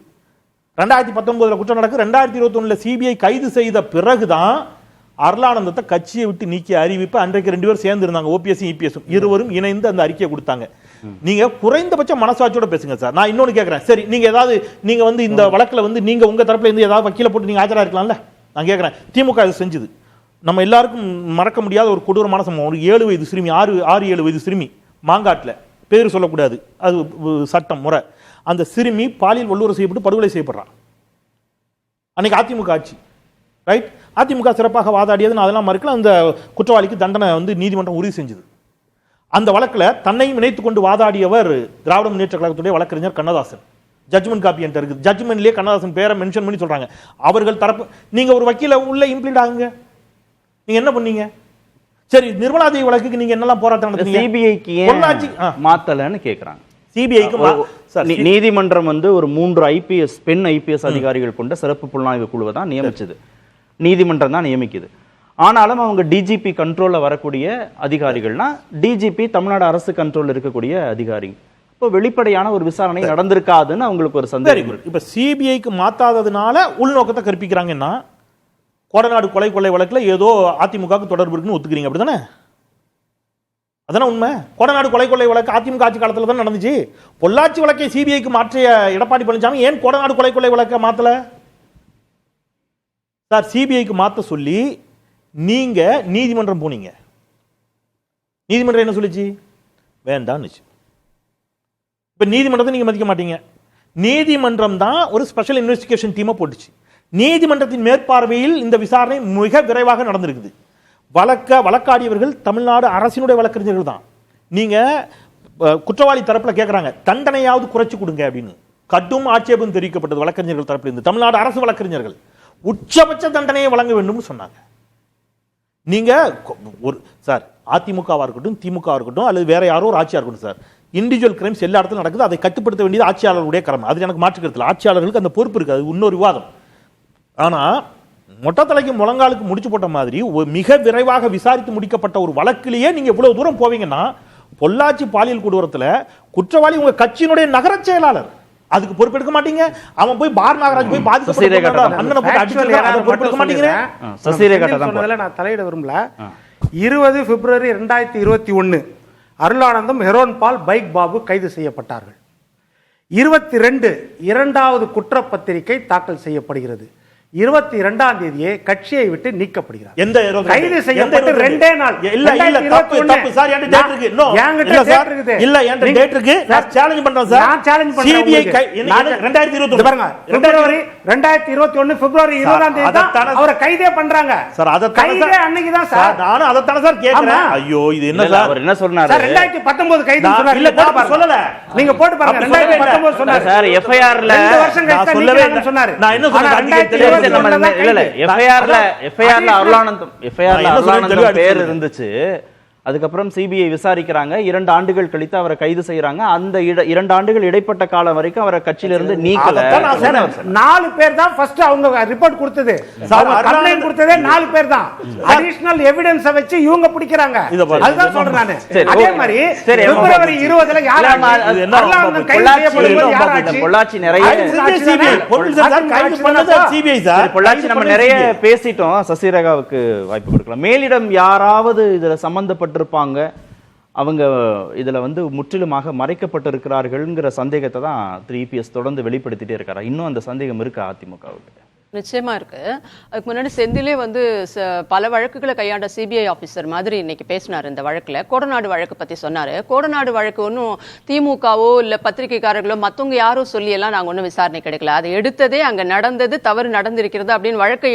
2019 குற்றம் நடக்கு, 2021 சிபிஐ கைது செய்த பிறகுதான் அருளானந்தத்தை கட்சியை விட்டு நீக்கிய அறிவிப்பு அன்றைக்கு 2 பேரும் சேர்ந்து இருந்தாங்க, ஓபிஎஸ் இபிஎஸ் இருவரும் இணைந்து அந்த அறிக்கையை கொடுத்தாங்க. நீங்க குறைந்தபட்ச மனசாட்சியோட பேசுங்க சார். நான் இன்னொன்னு கேட்கிறேன், சரி நீங்க ஏதாவது நீங்க வந்து இந்த வழக்குல வந்து நீங்க உங்க தரப்புல இருந்து ஏதாவது வக்கீல போட்டு நீங்க ஆஜரா இருக்கலாம்ல? நான் கேட்கிறேன், திமுக இது செஞ்சது நம்ம எல்லாருக்கும் மறக்க முடியாத ஒரு கொடூரமான சம்பவம். ஒரு 7 வயது சிறுமி, 6-7 வயது சிறுமி மாங்காட்டில், பேர் சொல்லக்கூடாது, அது சட்டம் முறை, அந்த சிறுமி பாலியல் வல்லுறவு செய்யப்பட்டு படுகொலை செய்யப்படுறான். அன்னைக்கு அதிமுக ஆட்சி, ரைட்? அதிமுக சிறப்பாக வாதாடியதுன்னு அதெல்லாம் மறுக்கல. அந்த குற்றவாளிக்கு தண்டனை வந்து நீதிமன்றம் உறுதி செஞ்சது. அந்த வழக்கில் தன்னையும் இணைத்துக் கொண்டு வாதாடியவர் திராவிட முன்னேற்ற கழகத்துடைய வழக்கறிஞர் கண்ணதாசன். ஜட்ஜ்மெண்ட் காப்பி என்கிட்ட இருக்குது. ஜட்ஜ்மெண்ட்லேயே கண்ணதாசன் பேரை மென்ஷன் பண்ணி சொல்றாங்க. அவர்கள் தரப்பு நீங்க ஒரு வக்கீல உள்ள இம்ப்ளீட் ஆகுங்க, நீங்க என்ன பண்ணீங்க? சரி, நிர்மலா தேவி வழக்குக்கு நீங்க என்னெல்லாம் போராட்டம் நடத்துறீங்க? சிபிஐக்கு மாத்தலன்னு கேக்குறாங்க. சிபிஐக்கு நீதிமன்றம் வந்து ஒரு 3 ஐபிஎஸ் பெண் ஐபிஎஸ் அதிகாரிகள் கொண்ட சிறப்பு புலனாய்வு குழுவை தான் நியமிச்சது. நீதிமன்றம் தான் நியமிக்குது. ஆனாலும் அவங்க டிஜிபி கண்ட்ரோல்ல வரக்கூடிய அதிகாரிகள்னா டிஜிபி தமிழ்நாடு அரசு கண்ட்ரோல்ல இருக்கக்கூடிய அதிகாரி. இப்போ வெளிப்படையான ஒரு விசாரணை நடந்திருக்காதுன்னு அவங்களுக்கு ஒரு சந்தேகம். இப்ப சிபிஐக்கு மாத்தாததுனால உள்நோக்கத்தை கற்பிக்கிறாங்கன்னா கோடநாடு கொலை கொள்ளை வழக்குல ஏதோ அதிமுகவுக்கு தொடர்பு இருக்குன்னு ஒத்துக்கிறீங்க, அப்படிதானே? அதான உண்மை. கோடநாடு கொலை கொள்ளை வழக்கு அதிமுக ஆட்சி காலத்துல தான் நடந்துச்சு. பொள்ளாச்சி வழக்கை சிபிஐக்கு மாற்றிய எடப்பாடி பழனிசாமி ஏன் கோடநாடு கொலை கொள்ளை வழக்கை மாத்தல? சார், சிபிஐக்கு மாத்த சொல்லி நீங்க நீதிமன்றம் போனீங்க. நீதிமன்றம் என்ன சொல்லிச்சு? வேண்டாம்னுச்சு. இப்ப நீதிமன்றத்தை நீங்க மதிக்க மாட்டீங்க. நீதிமன்றம் தான் ஒரு ஸ்பெஷல் இன்வெஸ்டிகேஷன் டீமை போட்டுச்சு. நீதிமன்றத்தின் மேற்பார்வையில் இந்த விசாரணை மிக விரைவாக நடந்திருக்குது. வழக்காடியவர்கள் தமிழ்நாடு அரசினுடைய வழக்கறிஞர்கள் தான். நீங்க குற்றவாளி தரப்புல கேட்கறாங்க, தண்டனையாவது குறைச்சு கொடுங்க அப்படின்னு கடும் ஆட்சேபம் தெரிவிக்கப்பட்டது வழக்கறிஞர்கள் தரப்புல இருந்து. தமிழ்நாடு அரசு வழக்கறிஞர்கள் உச்சபட்ச தண்டனையை வழங்க வேண்டும் சொன்னாங்க. நீங்க ஒரு சார், அதிமுகவா இருக்கட்டும் திமுக இருக்கட்டும் அல்லது வேற யாரோ ஒரு ஆட்சியா இருக்கட்டும் சார், இண்டிவிஜுவல் கிரைம்ஸ் எல்லா இடத்துல நடக்குது. அதை கட்டுப்படுத்த வேண்டியது ஆட்சியாளர்களுடைய கடமை. அது எனக்கு மாற்றுக்கிறது. ஆட்சியாளர்களுக்கு அந்த பொறுப்பு இருக்கு. அது இன்னொரு விவாதம். ஆனா மொட்டை தலைக்கு முழங்காலுக்கு முடிச்சு போட்ட மாதிரி மிக விரைவாக விசாரித்து முடிக்கப்பட்ட ஒரு வழக்கிலேயே நீங்க இவ்வளவு தூரம் போவீங்கன்னா, பொள்ளாச்சி பாலியல் கொடூரத்துல குற்றவாளி உங்க கட்சியினுடைய நகர செயலாளர், அதுக்கு பொறுப்பெடுக்க மாட்டீங்க. அவன் போய் பார் நாகராஜ் போய் பாதிக்கப்பட்ட அண்ணனை போய் அடிச்சு பொறுப்பெடுக்க மாட்டீங்க. நான் தலையிட விரும்பல. 20 பிப்ரவரி 2021 அருளானந்தம், ஹெரோன் பால், பைக் பாபு கைது செய்யப்பட்டார்கள். 22 இரண்டாவது குற்றப்பத்திரிகை தாக்கல் செய்யப்படுகிறது. 22ஆம் தேதியே கட்சியை விட்டு நீக்கப்படுகிறார். கைது செய்யப்பட்டு 2 நாள். இல்ல இல்ல, தப்பு தப்பு சார். என்கிட்ட டேட் இருக்கு. நோ என்கிட்ட டேட் இருக்குது. இல்ல என்கிட்ட டேட் இருக்கு. நான் சேலஞ்ச் பண்றேன் சார். நான் சேலஞ்ச் பண்றேன். சிபிஐ 2021 பாருங்க, பிப்ரவரி 2021 பிப்ரவரி 20ஆம் தேதி தான் அவரை கைதே பண்றாங்க சார். அத கைதே அன்னைக்கு தான் சார். நானும் அத தான சார் கேக்குறேன். ஐயோ இது என்ன சார்? அவர் என்ன சொன்னாரு சார்? 2019 கைது சொன்னாரு. இல்ல போட்டு சொல்லல, நீங்க போட்டு பாருங்க. 2019 சொன்னாரு சார். எஃப்ஐஆர்ல 2 வருஷம் கழிச்சு நீக்கலாம்னு சொன்னாரு. நான் என்ன சொன்னேன்? அருளானந்தம் பேர் இருந்துச்சு. அதுக்கப்புறம் சிபிஐ விசாரிக்கிறாங்க. 2 ஆண்டுகள் கழித்து அவரை கைது செய்யறாங்க. அந்த 2 ஆண்டுகள் இடைப்பட்ட காலம் வரைக்கும் அவரை கட்சியிலிருந்து நீக்கல. 4 பேர் தான் ஃபர்ஸ்ட் அவங்க ரிப்போர்ட் கொடுத்தது. கம்ப்ளைன்ட் கொடுத்ததே 4 பேர் தான். அடிஷனல் எவிடன்ஸ் வச்சு இவங்க பிடிக்கறாங்க. அதுதான் சொல்றேன் நானு. அதே மாதிரி பிப்ரவரி 20ல யார் அருளானந்தம் கைது செய்யப்படும்போது யார் ஆச்சு? பொள்ளாச்சி நிறைய கைது பண்ணது சிபிஐ சார். பொள்ளாச்சி நம்ம நிறைய பேசிட்டோம். சசிரேகாவுக்கு வாய்ப்பு கொடுக்கலாம். மேலிடம் யாராவது இதுல சம்பந்தப்பட்டிருப்பாங்க, அவங்க இதுல வந்து முற்றிலுமாக மறைக்கப்பட்டிருக்கிறார்கள்ங்கிற சந்தேகத்தை தான் திரு இபிஎஸ் தொடர்ந்து வெளிப்படுத்திட்டே இருக்காரா? இன்னும் அந்த சந்தேகம் இருக்கா அதிமுகவுக்கு? நிச்சயமா இருக்கு. அதுக்கு முன்னாடி செந்திலே வந்து பல வழக்குகளை கையாண்ட சிபிஐ ஆபீசர் மாதிரி இன்னைக்கு பேசினார். இந்த வழக்குல கோடநாடு வழக்கு பத்தி சொன்னாரு. கோடநாடு வழக்கு ஒன்றும் திமுகவோ இல்ல பத்திரிகைக்காரர்களோ மத்தவங்க யாரோ சொல்லி எல்லாம் நாங்க ஒன்றும் விசாரணை கிடைக்கல. அதை எடுத்ததே அங்க நடந்தது, தவறு நடந்திருக்கிறது அப்படின்னு வழக்கை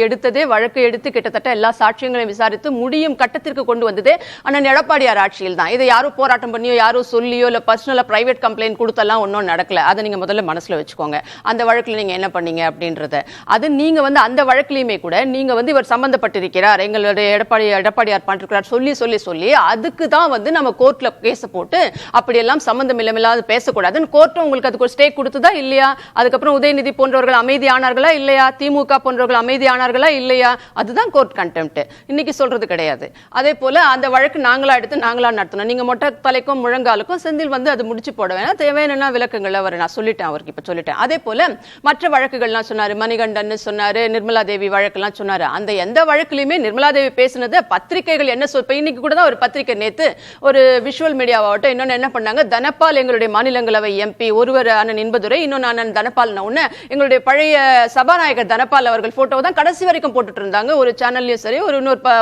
எடுத்து கிட்டத்தட்ட எல்லா சாட்சியங்களையும் விசாரித்து முடியும் கட்டத்திற்கு கொண்டு வந்ததே அண்ணன் எடப்பாடியார் ஆட்சியில் தான். இதை யாரோ போராட்டம் பண்ணியோ யாரோ சொல்லியோ இல்ல பர்சனலா பிரைவேட் கம்ப்ளைண்ட் கொடுத்தெல்லாம் ஒன்றும் நடக்கல. அதை நீங்க முதல்ல மனசுல வச்சுக்கோங்க. அந்த வழக்குல நீங்க என்ன பண்ணீங்க அப்படின்றத. அது நீங்க வந்து அந்த வழக்கிலுமே கூட நீங்க வந்து இவர் சம்பந்தப்பட்டிருக்கிறார், எங்களுடைய எடப்பாடியார் பண்ணிருக்கிறார் சொல்லி அதுக்கு தான் வந்து நம்ம கோர்ட்ல கேஸ் போட்டு அப்படியெல்லாம் சம்பந்தம் இல்லாத பேசக்கூடாதுன்னு கோர்ட்டும் உங்களுக்கு அதுக்கு ஒரு ஸ்டே கொடுத்ததா இல்லையா? அதுக்கப்புறம் உதயநிதி போன்றவர்கள் அமைதியானார்களா இல்லையா? திமுக போன்றவர்கள் அமைதியானார்களா இல்லையா? அதுதான் கோர்ட் கண்டெம்ட். இன்னைக்கு சொல்றது கிடையாது. அதே போல அந்த வழக்கு நாங்களா எடுத்து நாங்களா நடத்தணும். நீங்க மொட்டை தலைக்கும் முழங்காலுக்கும் செந்தில் வந்து அது முடிச்சு போட வேணாம். தேவையான விளக்கங்கள் அவர் நான் சொல்லிட்டேன், அவருக்கு இப்ப சொல்லிட்டேன். அதே போல மற்ற வழக்குகள்லாம் சொன்னாரு, மணிகண்டன் சொன்னாரு, நிர்மலா தேவி வழக்கெல்லாம் சொன்னாரு. அந்த எந்த வழக்குலயுமே நிர்மலா தேவி பேசினது பத்திரிகைகள் என்ன இன்னைக்கு கூட தான் ஒரு பத்திரிகை நேத்து ஒரு விஷுவல் மீடியாவாகட்டும் இன்னொன்னு என்ன பண்ணாங்க, தனபால் எங்களுடைய மாநிலங்களவை எம்பி ஒருவர் அண்ணன் இன்பதுரை, இன்னொன்னு அண்ணன் தனபால் எங்களுடைய பழைய சபாநாயகர் தனபால் அவர்கள் போட்டோ தான் கடைசி வரைக்கும் போட்டுட்டு இருந்தாங்க. ஒரு சேனல்லையும் சரி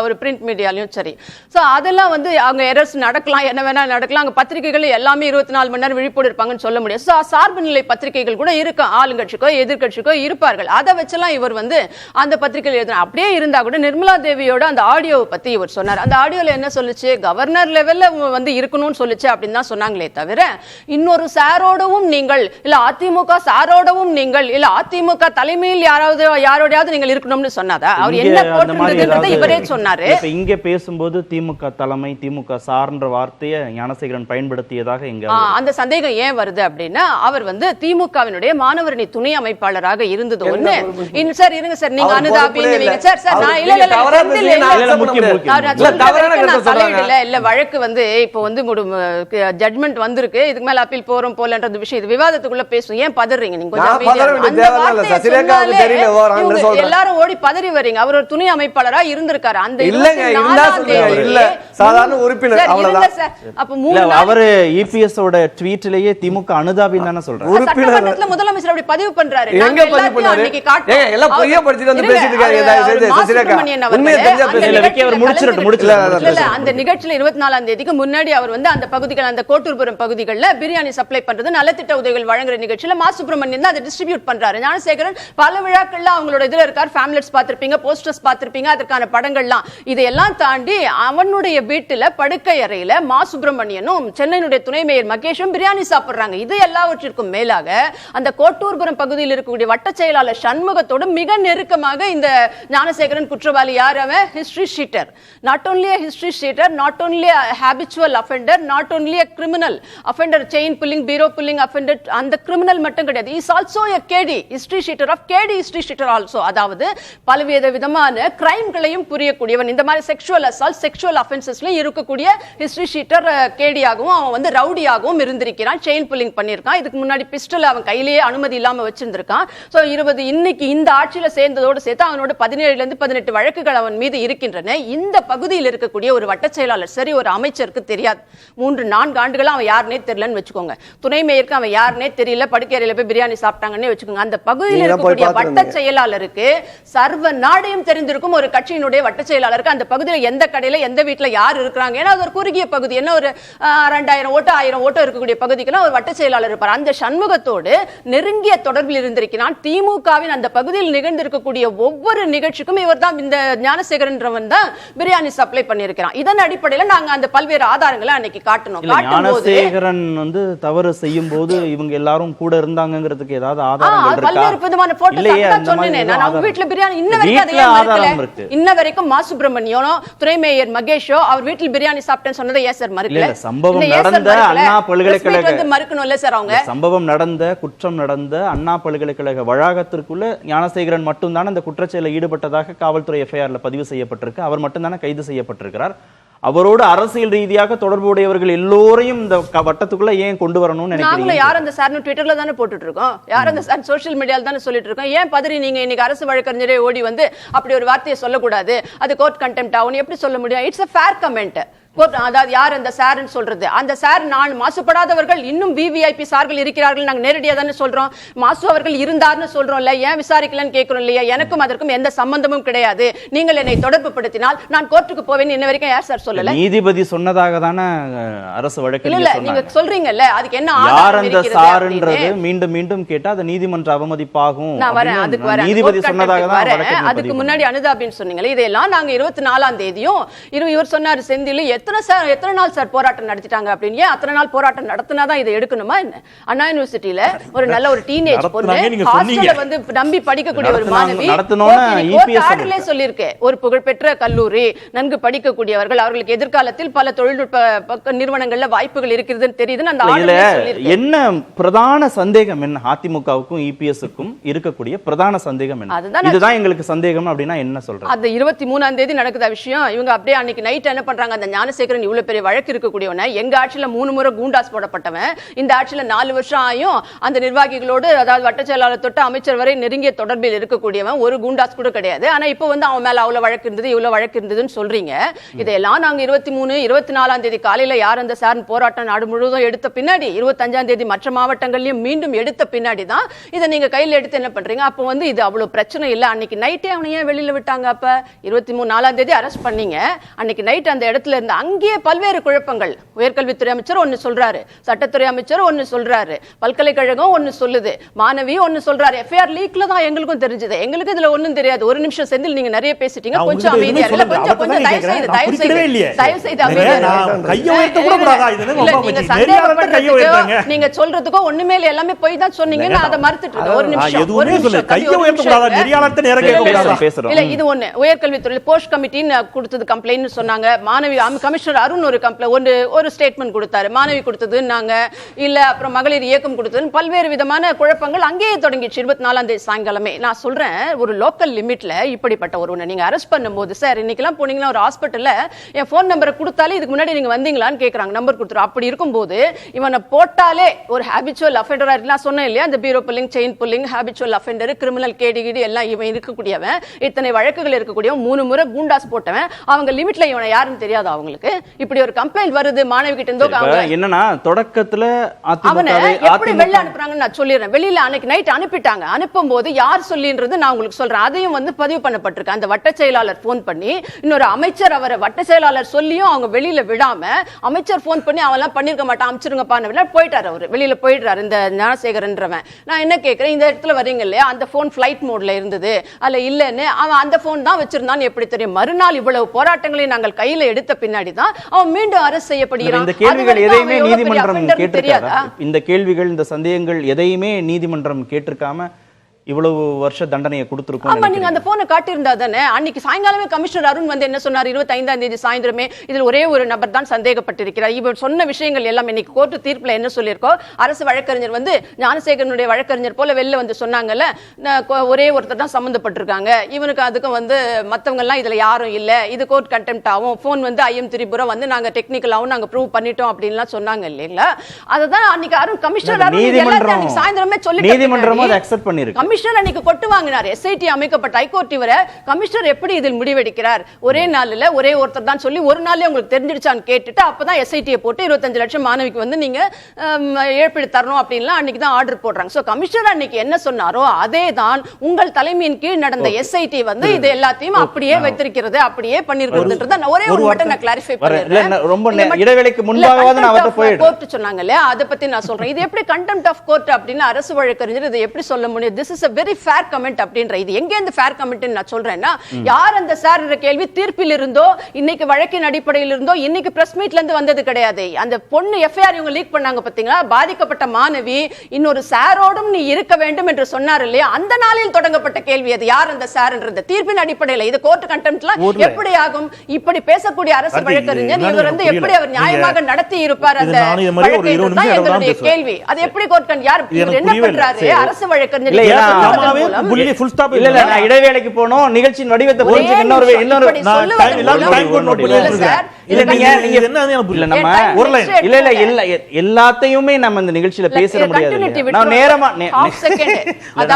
ஒரு பிரிண்ட் மீடியாலையும் சரி. சோ அதெல்லாம் வந்து அவங்க எரர்ஸ் நடக்கலாம், என்ன வேணா நடக்கலாம். அங்க பத்திரிகைகள் எல்லாமே 24 மணி நேரம் விழிப்போடு இருப்பாங்கன்னு சொல்ல முடியாது. சார்பு நிலை பத்திரிகைகள் கூட இருக்கும், ஆளுங்கட்சிக்கோ எதிர்கட்சிக்கோ இருப்பார்கள். அதை வச்செல்லாம் இவர் வந்து அந்த பத்திரிகையில் எழுதின அப்படியே இருந்தா கூட நிர்மலா தேவியோட அந்த ஆடியோவை பத்தி இவர் சொன்னார். அந்த ஆடியோல என்ன சொல்லுச்சு, கவர்னர் லெவல்ல வந்து இருக்கணும்னு சொல்லுச்சு அப்படின்னு தான் சொன்னாங்களே தவிர இன்னொரு சாரோடவும் நீங்கள் இல்ல அதிமுக சாரோடவும் நீங்கள் இல்ல அதிமுக தலைமையில் யாரோடையாவது நீங்கள் இருக்கணும்னு சொன்னாதா? அவர் என்ன போட்டுருந்ததுன்றதை இவரே சொன்னாரு. இங்க பேசும்போது திமுக தலைமை திமுக சார்ன்ற வார்த்தையை ஞானசேகரன் பயன்படுத்தியதாக இங்க அந்த சந்தேகம் ஏன் வருது அப்படின்னா அவர் வந்து திமுகவினுடைய மாணவரணி துணை அமைப்பாளராக இருந்தது ஒண்ணு. சார் இருங்க சார், நீங்க அனுதாபிங்க சார். சார் நான் இல்ல வழக்கு வந்து இப்போ வந்து ஜட்மெண்ட் வந்திருக்கு, இதுக்கு மேல அப்பீல் போறோம் போலன்றது விஷயம். இது விவாதத்துக்குள்ள பேசும், ஏன் பதறீங்க நீங்க? கொஞ்சம் எல்லாரும் ஓடி பதறி வரீங்க. அவர் ஒரு துணை அமைப்பாளரா இருந்திருக்காரு. அந்த சாதாரண உறுப்பினர் அவரு இபிஎஸ் ஓட ட்வீட்லயே திமுக அனுதாபின்னு தானே சொல்றாரு. சட்டமன்றத்துல முதலமைச்சர் அப்படி பதிவு பண்றாரு. அந்த நிகழ்ச்சியில 24ஆம் தேதிக்கு முன்னாடி அவர் வந்து அந்த பகுதிகள் அந்த கோட்டூர்புரம் பகுதிகளில் பிரியாணி சப்ளை பண்றது நலத்திட்ட உதவிகள் வழங்குற நிகழ்ச்சியில மா சுப்பிரமணியன் தான் அதை டிஸ்ட்ரிபியூட் பண்றாரு. ஞானசேகரன் பல விழாக்கள்ல அவங்களோட இதுல இருக்கார், ஃபேம்லெட்ஸ் பார்த்திருப்பீங்க, போஸ்டர்ஸ் பார்த்திருப்பீங்க, அதற்கான படங்கள்லாம். இதையெல்லாம் தாண்டி அவனுடைய வீட்டுல படுக்கை அறையில மா சுப்பிரமணியனும் சென்னையினுடைய துணை மேயர் மகேஷும் பிரியாணி சாப்பிடுறாங்க. இது எல்லாவற்றிற்கும் மேலாக அந்த கோட்டூர்புரம் பகுதியில் இருக்கக்கூடிய வட்ட செயலாளர் சண்முகத்தோடு மிக நெருக்கமாக இந்த ஞானசேகரன் குற்றவாளி. யார் அவன்? History sheeter. Not only a history cheater, not only a habitual offender, not only a criminal offender, chain pulling, bureau pulling offender, அந்த criminal மட்டும் கிடையாது. He is also a KD, history cheater of KD history cheater also. அதாவது பலவித விதமான கிரைம்களையும் புரியக்கூடியவன். இந்த மாதிரி sexual assault, sexual offensesல இருக்கக்கூடிய history cheater KD ஆகவும் அவன் வந்து ரவுடியாகவும் இருந்திருக்கிறான். செயின் புல்லிங் பண்ணியிருக்கான். இதுக்கு முன்னாடி பிஸ்டல் அவன் கையிலேயே அனுமதி இல்லாம வச்சிருந்திருக்கான். சோ 20 இன்னைக்கு இந்த ஆட்சியில சேர்ந்ததோடு சேர்த்து அவனோட 17 இருந்து 18 வழக்குகள் அவன் மீது இருக்கின்றன. இந்த பகுதியில் இருக்கக்கூடிய ஒரு வட்ட செயலாளர் சரி ஒரு அமைச்சருக்கு தெரியாது. 3-4 ஆண்டுகளா அவன் யாருனே தெரியலன்னு வச்சுக்கோங்க. துணை மேயருக்கு அவன் யாருனே தெரியல, படுக்கையறையில போய் பிரியாணி சாப்பிட்டாங்கன்னு வச்சுக்கோங்க. அந்த பகுதியில் இருக்கக்கூடிய வட்ட செயலாளருக்கு சர்வ நாடையும் தெரிந்திருக்கும் ஒரு கட்சியினுடைய வட்ட செயலாளருக்கு அந்த பகுதியில் எந்த கடையில எந்த வீட்டுல யார் இருக்கிறாங்க. ஏன்னா அது ஒரு குறுகிய பகுதி, என்ன ஒரு 2000 ஓட்டு 1000 ஓட்டு இருக்கக்கூடிய பகுதிக்கெல்லாம் ஒரு வட்ட செயலாளர் இருப்பார். அந்த சண்முகத்தோடு நெருங்கிய தொடர்பில் இருந்திருக்கிறான். திமுகவின் அந்த பகுதியில் நிகழ்ந்திருக்கக்கூடிய ஒவ்வொரு நிகழ்ச்சிக்கும் இவர் தான் இந்த ஞானசேகரன்றவன் தான் பிரியாணி சப்ளை பண்ணியிருக்கிறான். இதன் அடிப்படையில் நாங்க அந்த பல்வேறு ஆதாரங்களை அன்னைக்கு காட்டணும். ஞானசேகரன் வந்து தவறு செய்யும் போது இவங்க எல்லாரும் கூட இருந்தாங்கங்கிறதுக்கு ஏதாவது ஆதாரங்கள் இருக்கா? பல்வேறு விதமான போட்டோஸ் சொன்னேன். நான் அவங்க வீட்ல பிரியாணி இன்ன வரைக்கும் மா சுப்பிரமணியனோ துணை மேயர் மகேஷோ அவர் வீட்டில் பிரியாணி சாப்பிட்டேன்னு சொன்னதை ஏன் சார் மறுக்கல? சம்பவம் நடந்த அண்ணா பல்கலைக்கழக மறுக்கணும்ல சார் அவங்க. சம்பவம் நடந்த குற்றம் நடந்த அண்ணா பல்கலைக்கழக வளாகத்திற்குள்ள ஞானசேகரன் மட்டும் தான் அந்த குற்றச்செயலில் ஈடுபட்டதாக காவல்துறை எஃப்ஐஆர்ல பதிவு செய்யப்பட்டிருக்கு. அவர் மட்டும் தானே கைது செய்யப்பட்டிருக்கிறார். அவரோடு அரசியல் ரீதியாக தொடர்புடையவர்கள் எல்லோரையும் இந்த வட்டத்துக்குள்ள ஏன் கொண்டு வரணும்னு நினைக்கிறீங்க? யார் அந்த சார் ட்விட்டர்ல தானே போட்டுட்டு இருக்கோம், யார் அந்த சார் சோஷியல் மீடியால தானே சொல்லிட்டு இருக்கோம். ஏன் பதறி நீங்க இன்னைக்கு அரசு வழக்கறிஞரே ஓடி வந்து அப்படி ஒரு வார்த்தையை சொல்லக்கூடாது, அது கோர்ட் கண்டெம்ட் ஆகும் எப்படி சொல்ல முடியும்? It's a fair comment. அதாவது யார் அந்த சார்னு சொல்றது? அந்த சார் நான் மாசுபடாதவர்கள் இன்னும் விவிஐபி சார்கள் இருக்கிறார்கள் நாங்க நேரடியா தானே சொல்றோம். மாசு அவர்கள் இருந்தார்னு சொல்றோம்ல, ஏன் விசாரிக்கலன்னு கேட்கிறோம் இல்லையா? எனக்கும் அதற்கும் எந்த சம்பந்தமும் கிடையாது. நீங்கள் என்னை தொடர்பு படுத்தினால் நான் கோர்ட்டுக்கு போவேன். இன்ன வரைக்கும் யார் சார் சொல்லல? நீதிபதி சொன்னதாக தானே அரசு வழக்கு இல்ல நீங்க சொல்றீங்கல்ல, அதுக்கு என்ன யார் ஆதாரம் அந்த இருக்கிறது சார்ன்றது அப்படின்னு? மீண்டும் மீண்டும் கேட்டா அது நீதிமன்ற அவமதிப்பாகும். நான் வரேன், அதுக்கு வரேன். நீதிபதி சொன்னதாக தான் வழக்கு அதுக்கு முன்னாடி அனுதாபின்னு சொன்னீங்களே, இதெல்லாம் நாங்க 24ஆம் தேதியும் இவர் சொன்னாரு செந்தில் எத்தனை நாள் சார் போராட்டம் நடத்திட்டாங்க அப்படின்னு. ஏன் அத்தனை நாள் போராட்டம் நடத்தினாதான் இதை எடுக்கணுமா என்ன? அண்ணா யூனிவர்சிட்டியில ஒரு நல்ல ஒரு டீனேஜ் பொண்ணு ஹாஸ்டல்ல வந்து நம்பி படிக்கக்கூடிய ஒரு மாணவி ஆர்டர்லயே சொல்லியிருக்கு, ஒரு புகழ்பெற்ற கல்லூரி, நன்கு படிக்கக்கூடியவர்கள், அவர்களுக்கு எதிர்காலத்தில் பல தொழில்நுட்ப நிறுவனங்கள்ல வாய்ப்புகள் இருக்கிறதுன்னு தெரியுதுன்னு அந்த ஆர்டர்லயே சொல்லியிருக்கு. என்ன பிரதான சந்தேகம் என்ன? அதிமுகவுக்கும் இபிஎஸ்க்கும் இருக்கக்கூடிய பிரதான சந்தேகம் என்ன? இதுதான் எங்களுக்கு சந்தேகம் அப்படின்னா என்ன சொல்றது? அது 23ஆம் தேதி நடக்குத விஷயம். இவங்க அப்படியே அன்னைக்கு நைட் என்ன பண்றாங்க, அந்த ஞானசேகரன் இவ்வளவு பெரிய வழக்கு இருக்கக்கூடியவன, எங்க ஆட்சியில 3 முறை கூண்டாஸ் போடப்பட்டவன், இந்த ஆட்சியில 4 வருஷம் ஆயும் அந்த நிர்வாகிகளோடு, அதாவது வட்ட செயலாளர் தொட்டு அமைச்சர் வரை நெருங்கிய தொடர்பில் இருக்கக்கூடியவன், ஒரு கூண்டாஸ் கூட கிடையாது. ஆனா இப்ப வந்து அவன் மேல அவ்வளவு வழக்கு இருந்தது, இவ்வளவு வழக்கு இருந்ததுன்னு சொல்றீங்க. இதெல்லாம் நாங்க 23, 24ஆம் தேதி காலையில யார் அந்த சார் போராட்டம் நாடு முழுவதும் எடுத்த பின்னாடி, 25ஆம் தேதி மற்ற மாவட்டங்களையும் மீண்டும் எடுத்த பின்னாடி தான் இதை நீங்க கையில எடுத்து என்ன பண்றீங்க? அப்போ வந்து இது அவ்வளவு பிரச்சனை இல்ல. அன்னைக்கு நைட்டே அவனை ஏன் வெளியில விட்டாங்க? அப்ப 24ஆம் தேதி அரெஸ்ட் பண்ணீங்க. அன்னைக்கு நைட் அந்த இடத்துல இருந்து அங்கேயே பல்வேறு குழப்பங்கள். உயர்கல்வித்துறை அமைச்சர் ஒன்னு சொல்றாரு, சட்டத்துறை அமைச்சர் ஒன்னு சொல்றாரு, பல்கலைக்கழகம் ஒன்னு சொல்லுது, மாணவி ஒன்னு சொல்றாரு. எஃப்ஐஆர் லீக்ல தான் எங்களுக்கும் தெரிஞ்சது, எங்களுக்கு இதுல ஒண்ணும் தெரியாது. ஒரு நிமிஷம் செந்தில், நீங்க நிறைய பேசிட்டீங்க, கொஞ்சம் அமைதியா இருங்க. கொஞ்சம் தயவு செய்து நீங்க சொல்றதுக்கோ ஒண்ணுமே எல்லாமே போய் தான் சொன்னீங்க. நான் அதை மறுத்துட்டு இருக்கேன். ஒரு நிமிஷம் இல்ல, இது ஒண்ணு உயர்கல்வித்துறை போஸ்ட் கமிட்டின்னு கொடுத்தது கம்ப்ளைண்ட் சொன்னாங்க. மாணவி கமிஷனர் அருண் ஒரு ஸ்டேட்மெண்ட் கொடுத்தாரு, மாணவி கொடுத்ததுன்னாங்க. இல்ல அப்புறம் மகளிர் இயக்கம் கொடுத்தது, பல்வேறு விதமான குழப்பங்கள் அங்கேயே தொடங்கிடுச்சு 24ஆம் தேதி சாயங்காலமே. நான் சொல்றேன், ஒரு லோக்கல் லிமிட்ல இப்படிப்பட்ட ஒருவனை நீங்க அரெஸ்ட் பண்ணும்போது, சார் இன்னைக்கெல்லாம் போனீங்கன்னா ஒரு ஹாஸ்பிட்டல்ல என் போன் நம்பரை கொடுத்தாலே இதுக்கு முன்னாடி நீங்க வந்தீங்களான்னு கேக்குறாங்க, நம்பர் கொடுத்துரும். அப்படி இருக்கும்போது இவனை போட்டாலே ஒரு ஹேபிச்சுவல் அஃபெண்டரா இருக்கு. நான் சொன்னேன் இல்லையா, அந்த bureau pulling, chain pulling, habitual offender, criminal கேடிகிடி எல்லாம் இவன் இருக்கக்கூடியவன், இத்தனை வழக்குகள் இருக்கக்கூடியவன், 3 முறை கூண்டாஸ் போட்டவன். அவங்க லிமிட்ல இவனை யாருன்னு தெரியாது அவங்களுக்கு. இப்படி ஒரு கம்ப்ளைண்ட் வருது மாணவி கிட்ட இருந்தோ. என்னன்னா தொடக்கத்துல அவனை எப்படி வெளில அனுப்புறாங்கன்னு நான் சொல்லிடுறேன். வெளியில அன்னைக்கு நைட் அனுப்பிட்டாங்க. அனுப்பும் போது யார் சொல்லின்றது நான் உங்களுக்கு சொல்றேன். அதையும் வந்து பதிவு பண்ணப்பட்டிருக்கு. அந்த வட்ட செயலாளர் போன் பண்ணி, இன்னொரு அமைச்சர் அவரை வட்ட செயலாளர் சொல்லியும் அவங்க வெளியில விடாம, அமைச்சர் போன் பண்ணி அவெல்லாம் பண்ணிருக்க மாட்டான், அமைச்சிருங்கப்பான்னு போயிட்டாரு. அவரு வெளியில போயிடுறாரு இந்த ஞானசேகரன்றவன். நான் என்ன கேட்கிறேன், இந்த இடத்துல வரீங்க இல்லையா, அந்த போன் பிளைட் மோட்ல இருந்தது, அல்ல இல்லன்னு அவன் அந்த போன் தான் வச்சிருந்தான்னு எப்படி தெரியும்? மறுநாள் இவ்வளவு போராட்டங்களை நாங்கள் கையில எடுத்த பின்னாடி தான் அவன் மீண்டும் அரசு செய்யப்படுகிறான். இந்த கேள்விகள் எதையுமே நீதிமன்றம் கேட்டிருக்காதா? இந்த கேள்விகள், இந்த சந்தேகங்கள் எதையுமே நீதிமன்றம் கேட்டிருக்காம இவ்வளவு வருஷ தண்டனையை கொடுத்திருக்கோம். ஆமா, நீங்க அந்த போனை காட்டியிருந்தா தானே. அன்னைக்கு சாயங்காலமே கமிஷனர் அருண் வந்து என்ன சொன்னார், 25ஆம் தேதி சாயந்தரமே இதில் ஒரே ஒரு நபர் தான் சந்தேகப்பட்டிருக்கிறார். இவர் சொன்ன விஷயங்கள் எல்லாம் இன்னைக்கு கோர்ட்டு தீர்ப்புல என்ன சொல்லியிருக்கோ, அரசு வழக்கறிஞர் வந்து ஞானசேகரனுடைய வழக்கறிஞர் போல வெளில வந்து சொன்னாங்கல்ல, ஒரே ஒருத்தர் தான் சம்பந்தப்பட்டிருக்காங்க, இவனுக்கு அதுக்கும் வந்து மற்றவங்க எல்லாம் இதுல யாரும் இல்ல, இது கோர்ட் கண்டெம்ட் ஆகும், போன் வந்து ஐஎம் திரிபுரம் வந்து நாங்க டெக்னிக்கலாவும் நாங்க ப்ரூவ் பண்ணிட்டோம் அப்படின்லாம் சொன்னாங்க இல்லைங்களா? அதுதான் அன்னைக்கு அருண் கமிஷனர் அருண் எல்லாத்தையும் சாயந்தரமே சொல்லி நீதிமன்றமும் அதை அக்செப்ட் பண்ணிருக்கு. கமிஷனர் அன்னைக்கு கொட்டு வாங்கினார். எஸ்ஐடி அமைக்கப்பட்ட ஹைகோர்ட் இவரை கமிஷனர் எப்படி இதில் முடிவெடுக்கிறார்? ஒரே நாள்ல ஒரே ஒருத்தர் தான் சொல்லி ஒரு நாளே உங்களுக்கு தெரிஞ்சிடுச்சான்னு கேட்டுட்டு அப்பதான் எஸ்ஐடியை போட்டு 25 லட்சம் மாணவிக்கு வந்து நீங்க இழப்பீடு தரணும் அப்படின்லாம் அன்னைக்கு தான் ஆர்டர் போடுறாங்க. சோ கமிஷனர் அன்னைக்கு என்ன சொன்னாரோ அதே தான் உங்கள் தலைமையின் கீழ் நடந்த எஸ்ஐடி வந்து இது எல்லாத்தையும் அப்படியே வைத்திருக்கிறது, அப்படியே பண்ணிருக்கிறதுன்றத ஒரே ஒரு மட்டும் நான் கிளாரிஃபை பண்றேன். ரொம்ப இடைவேளைக்கு முன்பாகவே நான் அவர்ட்ட போயிடுறேன். கோர்ட் சொன்னாங்கல, அத பத்தி நான் சொல்றேன். இது எப்படி கண்டெம்ட் ஆஃப் கோர்ட் அப்படின்னு அரசு வழக்கறிஞர் இதை எப்படி சொல்ல முடியும்? This is a very fair comment அப்படின்ற. இது எங்க இந்த ஃபேர் கமெண்ட் நான் சொல்றேன்னா, யார் அந்த சார் என்ற கேள்வி தீர்ப்பில் இருந்தோ இன்னைக்கு வழக்கின் அடிப்படையில் இருந்தோ இன்னைக்கு பிரஸ் மீட்ல இருந்து வந்தது கிடையாது. அந்த பொண்ணு எஃப்ஐஆர் இவங்க லீக் பண்ணாங்க பாத்தீங்களா, பாதிக்கப்பட்ட மாணவி இன்னொரு சாரோடும் நீ இருக்க வேண்டும் என்று சொன்னார் இல்லையா, அந்த நாளில் தொடங்கப்பட்ட கேள்வி அது. யார் அந்த சார்ன்றது தீர்ப்பின் அடிப்படையில் இது கோர்ட் கண்டெம்ட்லாம் எப்படி ஆகும்? இப்படி பேசக்கூடிய அரசு வழக்கறிஞர் இவர் வந்து எப்படி அவர் நியாயமாக நடத்தி இருப்பார் அந்த வழக்கை? எங்களுடைய கேள்வி அது எப்படி கோர்ட் யார் என்ன பண்றாரு அரசு வழக்கறிஞர்? இடைவேளைக்கு போனோம், நிகழ்ச்சியின் வடிவத்தை புரிஞ்சுக்க இன்னொரு இல்ல நீங்க இது என்ன எனக்கு இல்ல புரியல. நம்ம ஒரு line. இல்ல எல்லாத்தையுமே நம்ம இந்த நிகழ்ச்சியில பேச முடியாது இல்லையா? நான் நேரமா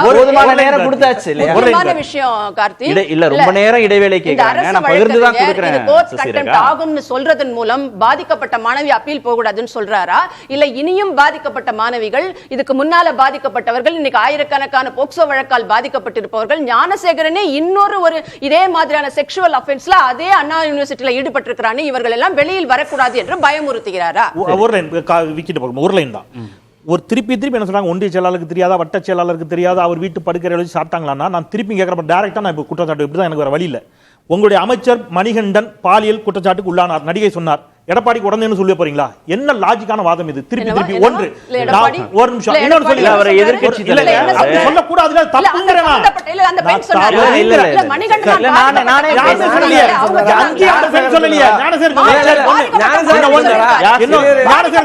போதுமான நேரம் கொடுத்தாச்சு இல்லையா? முக்கியமான விஷயம் கார்த்தி. இல்ல ரொம்ப நேரம் இடைவேளை கேக்குறாங்க. நான் பகிர்ந்து தான் கொடுக்கிறேன். ஆகும்னு சொல்றதன் மூலம் பாதிக்கப்பட்ட மாணவி அப்பீல் போகக்கூடாதுன்னு சொல்றாரா, இல்ல இனியும் பாதிக்கப்பட்ட மாணவிகள், இதுக்கு முன்னால பாதிக்கப்பட்டவர்கள், இன்னைக்கு ஆயிரக்கணக்கான போக்சோ வழக்கால் பாதிக்கப்பட்டிருப்பவர்கள், ஞானசேகரனே இன்னொரு ஒரு இதே மாதிரியான செக்ஷுவல் அஃபென்ஸ்ல அதே அண்ணா யூனிவர்சிட்டியில ஈடுபட்டிருக்கிறானே, இவர்கள் எல்லாம் வெளியில் வரக்கூடாது என்று பயமுறுத்துகிறாரா? ஒரு லைன் விக்கிட்டு போகணும். ஒரு லைன் தான். ஒரு திருப்பி என்ன சொல்றாங்க, ஒன்றிய செயலாளருக்கு தெரியாதா, வட்ட செயலாளருக்கு தெரியாதா, அவர் வீட்டு படுக்கையில வச்சு சாப்பிட்டாங்களான்னா, நான் திருப்பி கேட்கறேன் டைரக்டா. நான் இப்போ குற்றச்சாட்டு இப்படிதான், எனக்கு வேற வழி இல்லை. உங்களுடைய அமைச்சர் மணிகண்டன் பாலியல் குற்றச்சாட்டுக்கு உள்ளானார், நடிகை சொன்னார். எடப்பாடிக்கு உடனேன்னு சொல்ல போறீங்களா? என்ன லாஜிக்கான வாதம் இது? திருப்பி ஒன்று ஒரு நிமிஷம் இன்னொரு சொல்லி அவரை எதிர்க்கட்சி சொல்ல கூடாதுல தப்புங்கறேன்.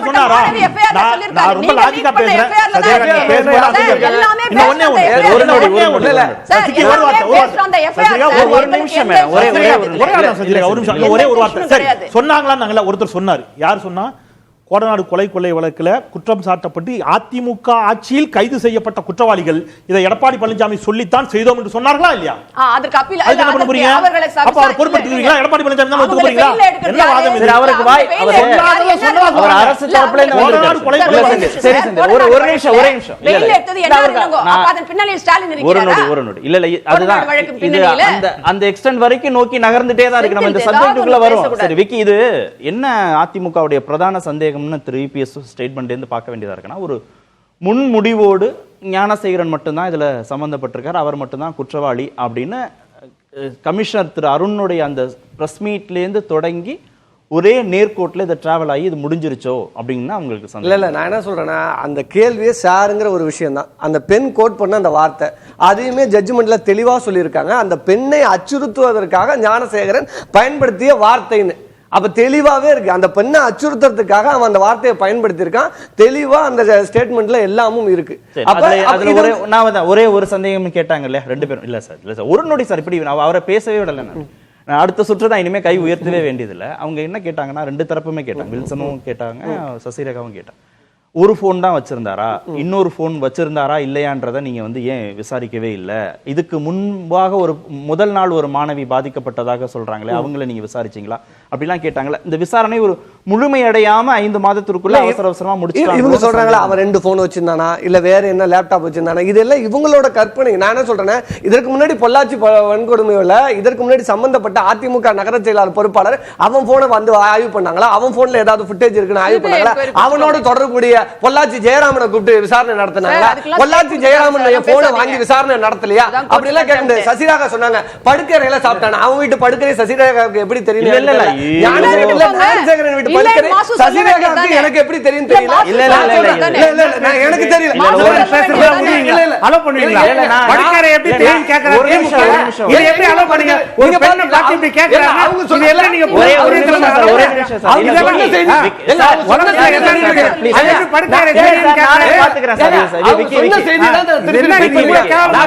சொன்னாரா? நான் ரொம்ப லாஜிக்கா பேசுறேன். ஒரே ஒரு வார்த்தை சொன்னாங்களா? ஒருத்தர் சொன்னார். யார் சொன்னா? கோடநாடு கொலை கொள்ளை வழக்கில் குற்றம் சாட்டப்பட்டு அதிமுக ஆட்சியில் கைது செய்யப்பட்ட குற்றவாளிகள் இதை எடப்பாடி பழனிசாமி சொல்லித்தான் செய்தோம் என்று சொன்னார்களா இல்லையா? அதற்கு அப்பீல் என்ன பண்ண போறீங்க? அப்ப அவர் பொறுப்பெடுத்துக்கிறீங்களா? எடப்பாடி பழனிசாமி தான் ஒத்துக்க போறீங்களா? என்ன வாதம் இது? அவருக்கு வாய் அவர் அரசு தரப்புல இருந்து கோடநாடு கொலை கொள்ளை சரி ஒரு நிமிஷம் வெயில் எடுத்தது என்ன இருங்க? அப்ப அதன் பின்னாடி ஸ்டாலின் இருக்கிறாரா? ஒரு நொடி இல்ல அதுதான் இது அந்த எக்ஸ்டெண்ட் வரைக்கும் நோக்கி நகர்ந்துட்டே தான் இருக்கு. நம்ம இந்த சப்ஜெக்ட்டுக்குள்ள வரும். சரி விக்கி, இது என்ன அதிமுகவுடைய பிரதான சந்தேகம் திரு இபிஎஸ் ஸ்டேட்மெண்ட்ல இருந்து பார்க்க வேண்டியதா இருக்குன்னா, ஒரு முன்முடிவோடு ஞானசேகரன் மட்டும்தான் இதுல சம்பந்தப்பட்டிருக்கார், அவர் மட்டும்தான் குற்றவாளி அப்படின்னு கமிஷனர் திரு அருணுடைய அந்த பிரஸ் மீட்ல இருந்து தொடங்கி ஒரே நேர்கோட்டில் இதை டிராவல் ஆகி இது முடிஞ்சிருச்சோ அப்படின்னா உங்களுக்கு சந்தேகம் இல்லை. நான் என்ன சொல்றேன்னா, அந்த கேள்வியே சாருங்கிற ஒரு விஷயம் தான். அந்த பெண் கோட் பண்ண அந்த வார்த்தை அதையுமே ஜட்ஜ்மெண்ட்ல தெளிவா சொல்லியிருக்காங்க. அந்த பெண்ணை அச்சுறுத்துவதற்காக ஞானசேகரன் பயன்படுத்திய வார்த்தைன்னு அப்ப தெளிவாவே இருக்கு. அந்த பெண்ணை அச்சுறுத்துறதுக்காக அவன் அந்த வார்த்தையை பயன்படுத்தி இருக்கான். தெளிவா அந்த ஸ்டேட்மெண்ட்ல எல்லாமும் இருக்கு. ஒரே ஒரு சந்தேகம் கேட்டாங்க இல்லையா ரெண்டு பேரும்? இல்ல சார் ஒரு நொடி சார், இப்படி அவரை பேசவே விடல. நான் அடுத்த சுற்று தான், இனிமே கை உயர்த்தவே வேண்டியதில்லை. அவங்க என்ன கேட்டாங்கன்னா, ரெண்டு தரப்புமே கேட்டாங்க. வில்சனும் கேட்டாங்க, சசிரேகாவும் கேட்டாங்க. ஒரு போன் தான் வச்சிருந்தாரா, இன்னொரு போன் வச்சிருந்தாரா இல்லையான்றதை நீங்க ஏன் விசாரிக்கவே இல்லை? இதுக்கு முன்பாக ஒரு முதல் நாள் ஒரு மாணவி பாதிக்கப்பட்டதாக சொல்றாங்களே, அவங்கள நீங்க விசாரிச்சீங்களா அப்படிலாம் கேட்டாங்களா? இந்த விசாரணை ஒரு முழுமையடையாம 5 மாதத்திற்குள்ள அவசர அவசரமா முடிச்சு இவங்க சொல்றாங்களா அவன் 2 போன் வச்சிருந்தானா, இல்ல வேற என்ன லேப்டாப் வச்சிருந்தானா? இதெல்லாம் இவங்களோட கற்பனை. நான் என்ன சொல்றேன், இதற்கு முன்னாடி பொள்ளாச்சி வன்கொடுமையில இதற்கு முன்னாடி சம்பந்தப்பட்ட அதிமுக நகர செயலாளர் பொறுப்பாளர் அவன் போனை ஆய்வு பண்ணாங்களா? அவன் போன்ல ஏதாவது ஃபுட்டேஜ் இருக்குன்னு ஆய்வு பண்ணாங்களா? அவனோட தொடர்புடைய பொள்ளாச்சி ஜெயராமனை கூப்பிட்டு விசாரணை நடத்தினாங்களா? பொள்ளாச்சி ஜெயராமன் போனை வாங்கி விசாரணை நடத்தலையா? அப்படி எல்லாம் கேட்டு சசிரேகா சொன்னாங்க படுக்கறையில சாப்பிட்டான. அவங்க வீட்டு படுக்கறை சசிரேகாவுக்கு எப்படி தெரியும்? ஞானசேகரன் வீட்டு படுக்கறை சசிரேகாவுக்கு எனக்கு எப்படி தெரியும் தெரியல. எனக்கு தெரியல. அலோ பண்ணுவீங்களா? படுக்கறை எப்படி தெரியும் கேக்குறாங்க. இது எப்படி அலோ பண்ணீங்க? ஒரு பெண்ணை பார்த்து இப்படி கேக்குறாங்க. அவங்க சொல்ல நீங்க ஒரே நிமிஷம் சார், ஒரே நிமிஷம் சார். இல்ல படுக்கறை தெரியும் கேக்குறாங்க. பாத்துக்கறேன் சார். விக்கி சொன்ன செய்தி தான் திருப்பி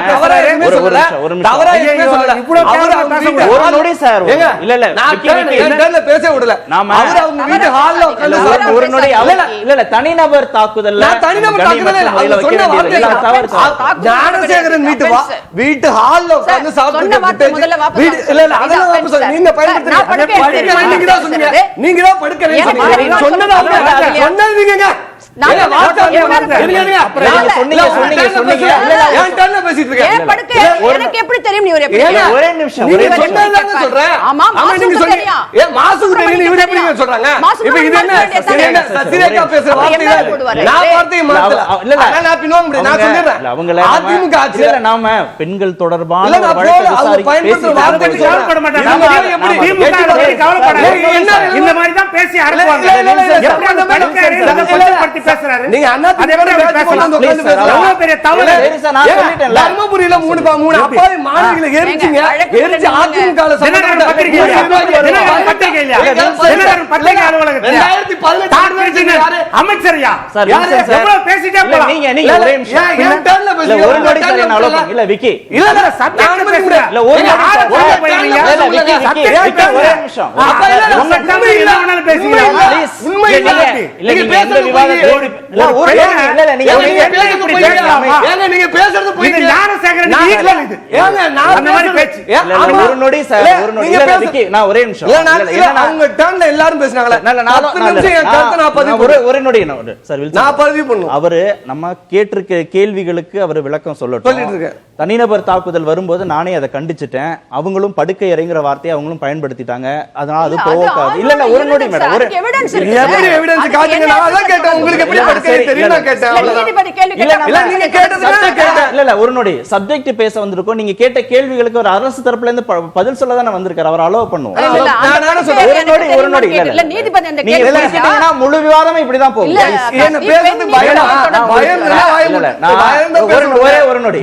தவறா எதுமே சொல்லல. தவறா எதுமே சொல்லல. அவர் ஒரு நொடி சார். இல்ல நான் பேச விடல. அவர் அவங்க வீட்டு ஹால்ல உட்கார்ந்து ஒரு நொடி இல்ல தனிநபர் தாக்குதல்ல நான் தனிநபர் தாக்குதல்ல இல்ல அவர் சொன்ன வார்த்தை தவறு. ஞானசேகரன் வீட்டு ஹால்ல உட்கார்ந்து சாப்பிட்டு வீடு இல்ல அதெல்லாம் வாபஸ் நீங்க பயன்படுத்துறீங்க. நீங்க தான் சொன்னீங்க. நீங்க தான் படுக்கவே சொன்னீங்க. சொன்னது நீங்க எனக்கு எப்படி தெரியும்? ஒரே நிமிஷம் சொல்றேன். சொல்றாங்க இப்ப இது என்ன சசிரேகா பேசுற வார்த்தை? நான் வார்த்தையை மாத்தல. நான் பின்னோங்க முடியாது. நான் சொல்றேன் அவங்கள அதிமுக ஆட்சியில நாம பெண்கள் தொடர்பான வழக்கு பயன்படுத்துற வார்த்தை சொல்லப்பட மாட்டாங்க. எப்படி திமுக கவலைப்படாதீங்க. இந்த மாதிரி தான் பேசி அறுக்குவாங்க. எப்படி அந்த படுக்கை பேசுறாரு? நீங்க அண்ணா அதே மாதிரி கொண்டு வந்து உட்கார்ந்து பேசுறாங்க. எவ்வளவு பெரிய தவறு. நான் சொல்லிட்டேன்ல. தர்மபுரியில 3 அப்பாவி மாணவிகளை எரிச்சிங்க. எரிச்சு அதிமுகல சம்பந்தப்பட்ட பத்திரிகை இல்லையா? தினகரன் பத்திரிகை அலுவலகத்துல 2018 அமைச்சரியா எவ்வளவு பேசிட்டே போலாம். நீங்க ஒரே நிமிஷம் என் டர்ன்ல பேசுங்க. ஒரு நொடி சார் என்ன அலோ பண்ணு. இல்ல விக்கி இல்ல சப்ஜெக்ட் பேசுங்க. இல்ல ஒரு நொடி சார் அவரு நம்ம கேட்டிருக்க கேள்விகளுக்கு அவர் விளக்கம் சொல்லட்டும். தனிநபர் தாக்குதல் வரும்போது நானே அதை கண்டிச்சிட்டேன். அவங்களும் படுக்கை அறைங்கிற வார்த்தையை அவங்களும் பயன்படுத்திட்டாங்க. அதனால அது போகாது. இல்ல ஒரு நொடி மேடம், ஒரு எப்படி எவிடன்ஸ் காட்டுங்க. நான் அத கேட்டேன், உங்களுக்கு எப்படி படுக்கை தெரியும் நான் கேட்டேன். இல்ல நீங்க கேட்டது இல்ல ஒரு நொடி சப்ஜெக்ட் பேச வந்திருக்கோம். நீங்க கேட்ட கேள்விகளுக்கு ஒரு அரசு தரப்புல இருந்து பதில் சொல்ல தானே வந்திருக்காரு. அவர் அலோவ் பண்ணுவோம். ஒரு நொடி இல்ல நீதிபதி அந்த கேள்வி கேட்டீங்கன்னா முழு விவாதமே இப்படி தான் போகும். என்ன பேசுறது பயம் ஒரு நொடி